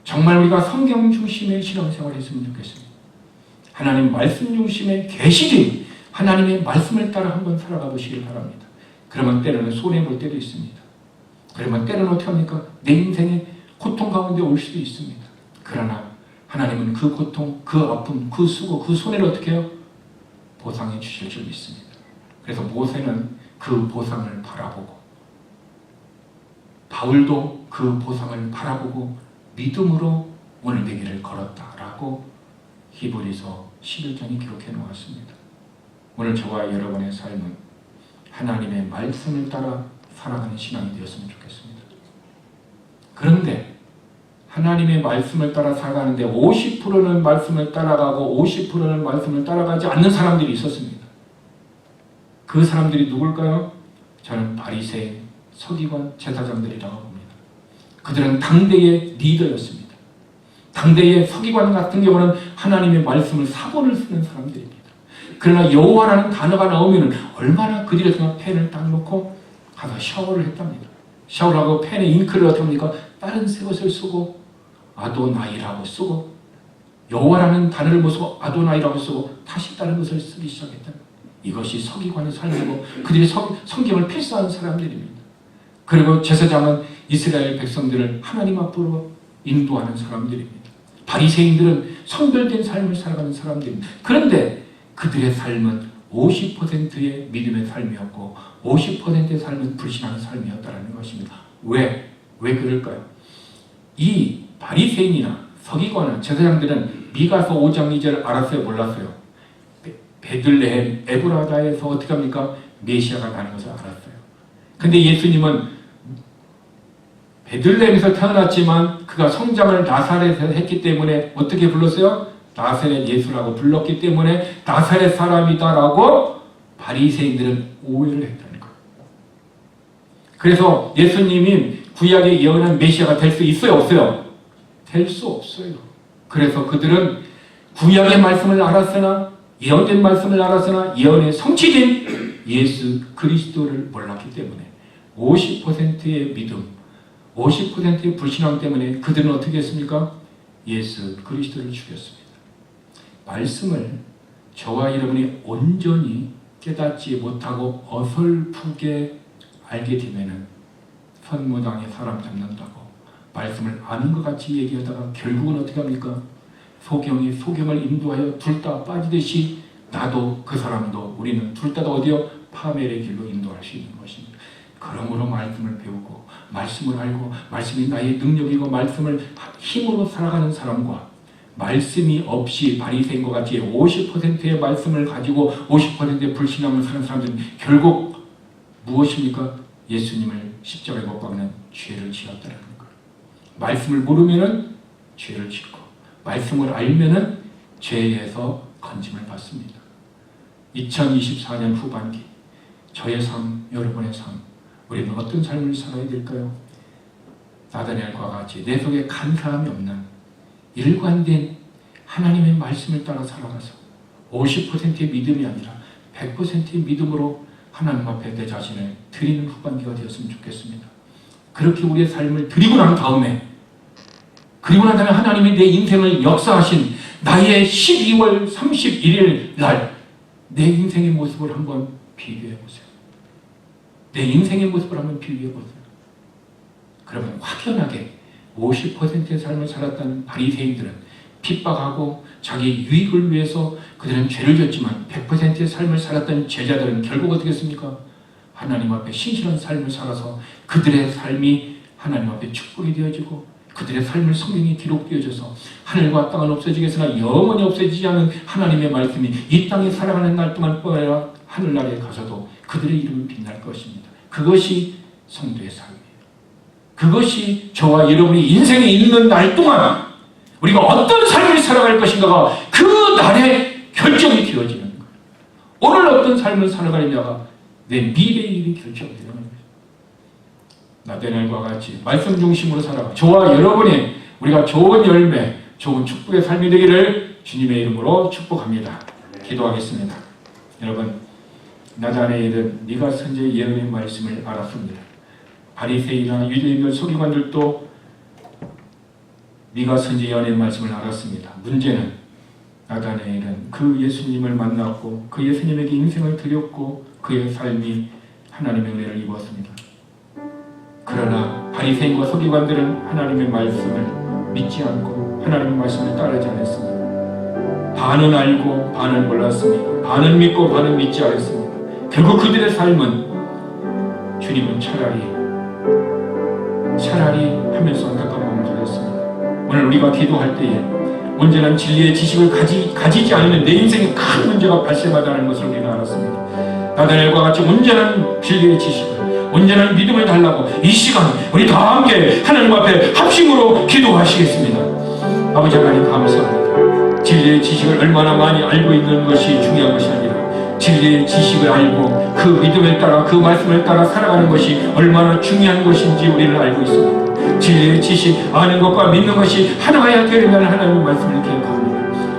정말 우리가 성경 중심의 신앙생활을 했으면 좋겠습니다. 하나님 말씀 중심의 계시된 하나님의 말씀을 따라 한번 살아가 보시길 바랍니다. 그러면 때로는 손해볼 때도 있습니다. 그러면 때로는 어떻게 합니까? 내 인생의 고통 가운데 올 수도 있습니다. 그러나 하나님은 그 고통, 그 아픔, 그 수고, 그 손해를 어떻게 해요? 보상해 주실 줄 믿습니다. 그래서 모세는 그 보상을 바라보고, 바울도 그 보상을 바라보고 믿음으로 오늘 내 길을 걸었다라고 히브리서 11장이 기록해 놓았습니다. 오늘 저와 여러분의 삶은 하나님의 말씀을 따라 살아가는 신앙이 되었으면 좋겠습니다. 그런데 하나님의 말씀을 따라 살아가는데 50%는 말씀을 따라가고 50%는 말씀을 따라가지 않는 사람들이 있었습니다. 그 사람들이 누굴까요? 저는 바리새인, 서기관, 제사장들이라고 봅니다. 그들은 당대의 리더였습니다. 당대의 서기관 같은 경우는 하나님의 말씀을 사본을 쓰는 사람들입니다. 그러나 여호와라는 단어가 나오면 얼마나 그들이 펜을 딱 놓고 가서 샤워를 했답니다. 샤워를 하고 펜에 잉크를 어떻게 합니까? 다른 새 것을 쓰고 아도나이라고 쓰고 여호와라는 단어를 모시고 아도나이라고 쓰고 다시 다른 것을 쓰기 시작했다. 이것이 서기관의 삶이고 그들이 성경을 필사한 사람들입니다. 그리고 제사장은 이스라엘 백성들을 하나님 앞으로 인도하는 사람들입니다. 바리새인들은 성별된 삶을 살아가는 사람들입니다. 그런데 그들의 삶은 50%의 믿음의 삶이었고 50%의 삶은 불신앙의 삶이었다는 것입니다. 왜 그럴까요? 이 바리새인이나 서기관은 제사장들은 미가서 5장 2절 알았어요? 몰랐어요? 베들레헴 에브라다에서 어떻게 합니까? 메시아가 나는 것을 알았어요. 근데 예수님은 베들레헴에서 태어났지만 그가 성장을 나사렛에서 했기 때문에 어떻게 불렀어요? 나사렛 예수라고 불렀기 때문에 나사렛 사람이다라고 바리새인들은 오해를 했다는 거예요. 그래서 예수님이 구약에 예언한 메시아가 될 수 있어요? 없어요? 될 수 없어요. 그래서 그들은 구약의 말씀을 알았으나 예언된 말씀을 알았으나 예언의 성취된 예수 그리스도를 몰랐기 때문에 50%의 믿음, 50%의 불신앙 때문에 그들은 어떻게 했습니까? 예수 그리스도를 죽였습니다. 말씀을 저와 여러분이 온전히 깨닫지 못하고 어설프게 알게 되면은 선무당에 사람 잡는다고 말씀을 아는 것 같이 얘기하다가 결국은 어떻게 합니까? 소경이 소경을 인도하여 둘 다 빠지듯이 나도 그 사람도 우리는 둘 다 어디요? 파멸의 길로 인도할 수 있는 것입니다. 그러므로 말씀을 배우고 말씀을 알고 말씀이 나의 능력이고 말씀을 힘으로 살아가는 사람과 말씀이 없이 바리새인과 같이 50%의 말씀을 가지고 50%의 불신앙을 사는 사람들은 결국 무엇입니까? 예수님을 십자가에 못 박는 죄를 지었다는 거예요. 말씀을 모르면은 죄를 짓고 말씀을 알면은 죄에서 건짐을 받습니다. 2024년 후반기 저의 삶, 여러분의 삶, 우리는 어떤 삶을 살아야 될까요? 나다니엘과 같이 내 속에 간사함이 없는 일관된 하나님의 말씀을 따라 살아가서 50%의 믿음이 아니라 100%의 믿음으로 하나님 앞에 내 자신을 드리는 후반기가 되었으면 좋겠습니다. 그렇게 우리의 삶을 드리고 난 다음에 하나님이 내 인생을 역사하신 나의 12월 31일 날 내 인생의 모습을 한번 비교해 보세요. 내 인생의 모습을 한번 비교해 보세요. 그러면 확연하게 50%의 삶을 살았던 바리새인들은 핍박하고 자기 유익을 위해서 그들은 죄를 졌지만 100%의 삶을 살았던 제자들은 결국 어떻게 했습니까? 하나님 앞에 신실한 삶을 살아서 그들의 삶이 하나님 앞에 축복이 되어지고 그들의 삶을 성경이 기록되어져서 하늘과 땅은 없어지겠으나 영원히 없어지지 않은 하나님의 말씀이 이 땅에 살아가는 날 동안 뻔하여 하늘나라에 가서도 그들의 이름은 빛날 것입니다. 그것이 성도의 삶이에요. 그것이 저와 여러분이 인생에 있는 날 동안 우리가 어떤 삶을 살아갈 것인가가 그 날에 결정이 되어지는 거예요. 오늘 어떤 삶을 살아가느냐가 내 미래의 일이 결정되는 거예요. 나다니엘과 같이 말씀 중심으로 살아가 저와 여러분이 우리가 좋은 열매, 좋은 축복의 삶이 되기를 주님의 이름으로 축복합니다. 기도하겠습니다. 여러분, 나다니엘은 네가 선지의 예언의 말씀을 알았습니다. 바리새인이나 유대인들 서기관들도 미가 선지자의 연의 말씀을 알았습니다. 문제는 나다나엘은 그 예수님을 만났고 그 예수님에게 인생을 드렸고 그의 삶이 하나님의 은혜를 입었습니다. 그러나 바리새인과 서기관들은 하나님의 말씀을 믿지 않고 하나님의 말씀을 따르지 않았습니다. 반은 알고 반은 몰랐습니다. 반은 믿고 반은 믿지 않았습니다. 결국 그들의 삶은 주님은 차라리 하면서 안타까움을 가졌습니다. 오늘 우리가 기도할 때에 온전한 진리의 지식을 가지지 않으면 내 인생에 큰 문제가 발생하다는 것을 우리가 알았습니다. 나다나엘과 같이 온전한 진리의 지식을, 온전한 믿음을 달라고 이 시간 우리 다 함께 하나님 앞에 합심으로 기도하시겠습니다. 아버지 하나님 감사합니다. 진리의 지식을 얼마나 많이 알고 있는 것이 중요한 것이 아니라 진리의 지식을 알고 그 믿음에 따라 그 말씀을 따라 살아가는 것이 얼마나 중요한 것인지 우리는 알고 있습니다. 진리의 지식, 아는 것과 믿는 것이 하나가 되려면 하나님의 말씀을 기억합니다.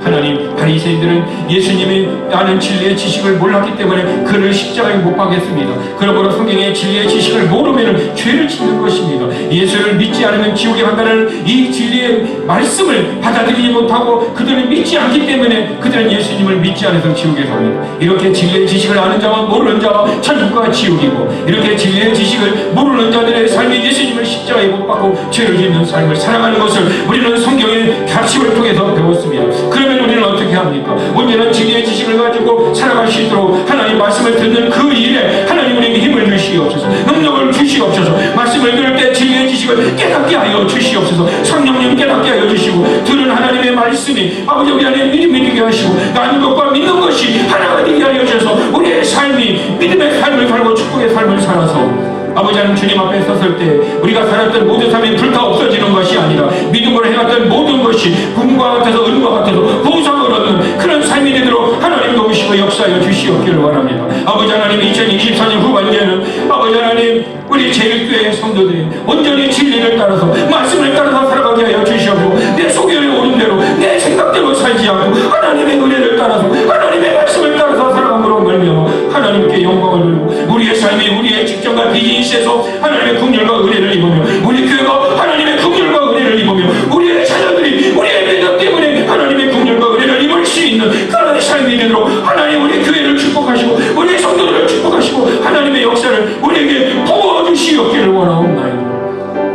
하나님, 바리새인들은 예수님이 아는 진리의 지식을 몰랐기 때문에 그를 십자가에 못 박았습니다. 그러므로 성경의 진리의 지식을 모르면 죄를 짓는 것입니다. 예수를 믿지 않으면 지옥에 간다는 이 진리의 말씀을 받아들이지 못하고 그들은 믿지 않기 때문에 그들은 예수님을 믿지 않아서 지옥에 갑니다. 이렇게 진리의 지식을 아는 자와 모르는 자와 천국과 지옥이고, 이렇게 진리의 지식을 모르는 자들의 삶이 예수님을 십자가에 못 박고 죄를 짓는 삶을 살아가는 것을 우리는 성경의 가르침을 통해서 배웠습니다. 그러면 우리는 어떻게 합니까? 온전한 진리의 지식을 가지고 살아갈 수 있도록 하나님 말씀을 듣는 그 일에 하나님 우리에게 힘을 주시옵소서, 능력을 주시옵소서, 말씀을 들을 때 진리의 지식을 깨닫게 하여 주시옵소서, 성령님 깨닫게 하여 주시고, 들은 하나님의 말씀이 아버지 우리 안에 믿음이 되게 하시고 아는 것과 믿는 것이 하나가 되게 하여 주셔서 우리의 삶이 믿음의 삶을 살고 축복의 삶을 살아서 아버지 하나님 주님 앞에 섰을 때 우리가 살았던 모든 삶이 불타 없어지는 것이 아니라 믿음으로 해왔던 모든 것이 금과 같아서 은과 같아서 보상을 얻는 그런 삶이 되도록 하나님 도우시고 역사하여 주시옵기를 원합니다. 아버지 하나님 2024년 후반기에는 아버지 하나님 우리 제일교회 성도들이 온전히 진리를 따라서 말씀을 따라서 살아가게 하여 주시옵고, 내 속에 오른 대로 내 생각대로 살지 않고 하나님의 은혜를 따라서 하나님의 말씀을 따라서 살아감으로 말미암아 하나님께 영광을 돌리고 우리의 삶이 우리의 직장과 비즈니스에서 하나님의 긍휼과 은혜를 입으며 우리 교회가 하나님의 긍휼과 은혜를 입으며 우리의 자녀들이 우리의 믿음 때문에 하나님의 긍휼과 은혜를 입을 수 있는 그런 삶이 되도록 하나님 우리 교회를 축복하시고 우리의 성도들을 축복하시고 하나님의 역사를 우리에게 부어주시옵기를 원하옵나이다.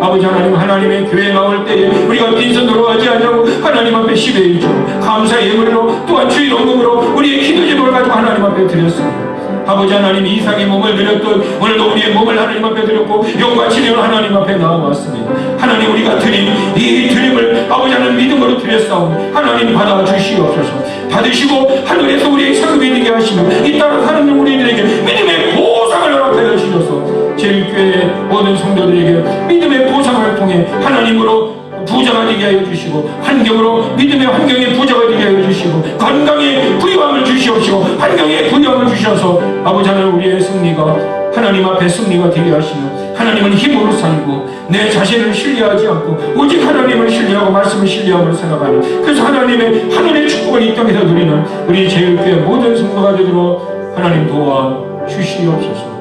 아버지 하나님, 하나님의 교회에 나올 때에 우리가 빈손으로 하지 않냐고 하나님 앞에 10의 1조 감사의 예물로 또한 주일 헌금으로 우리의 기도 제목을 가지고 하나님 앞에 드렸습니다. 아버지 하나님, 이삭의 몸을 드렸던 오늘도 우리의 몸을 하나님 앞에 드렸고 영과 진리로 하나님 앞에 나와왔습니다. 하나님 우리가 드린 이 드림을 아버지 하나님 믿음으로 드렸사오니 하나님 받아주시옵소서. 받으시고 하늘에서 우리의 상급이 되게 하시며 이 땅을 사는 우리들에게 믿음의 보상을 허락하여 주셔서 제일교회 모든 성도들에게 믿음의 보상을 통해 하나님으로 부자가 되게 하여 주시고, 환경으로 믿음의 환경에 부자가 되게 하여 주시고, 건강에 부유함을 주시옵시고 환경에 부유함을 주셔서 아버지 하나님 우리의 승리가 하나님 앞에 승리가 되게 하시며 하나님은 힘으로 살고 내 자신을 신뢰하지 않고 오직 하나님을 신뢰하고 말씀을 신뢰하며 살아가는, 그래서 하나님의 하늘의 축복을 이 땅에서 누리는 우리 제일교회 모든 성도가 되도록 하나님 도와 주시옵소서.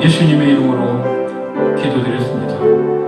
예수님의 이름으로 기도드렸습니다.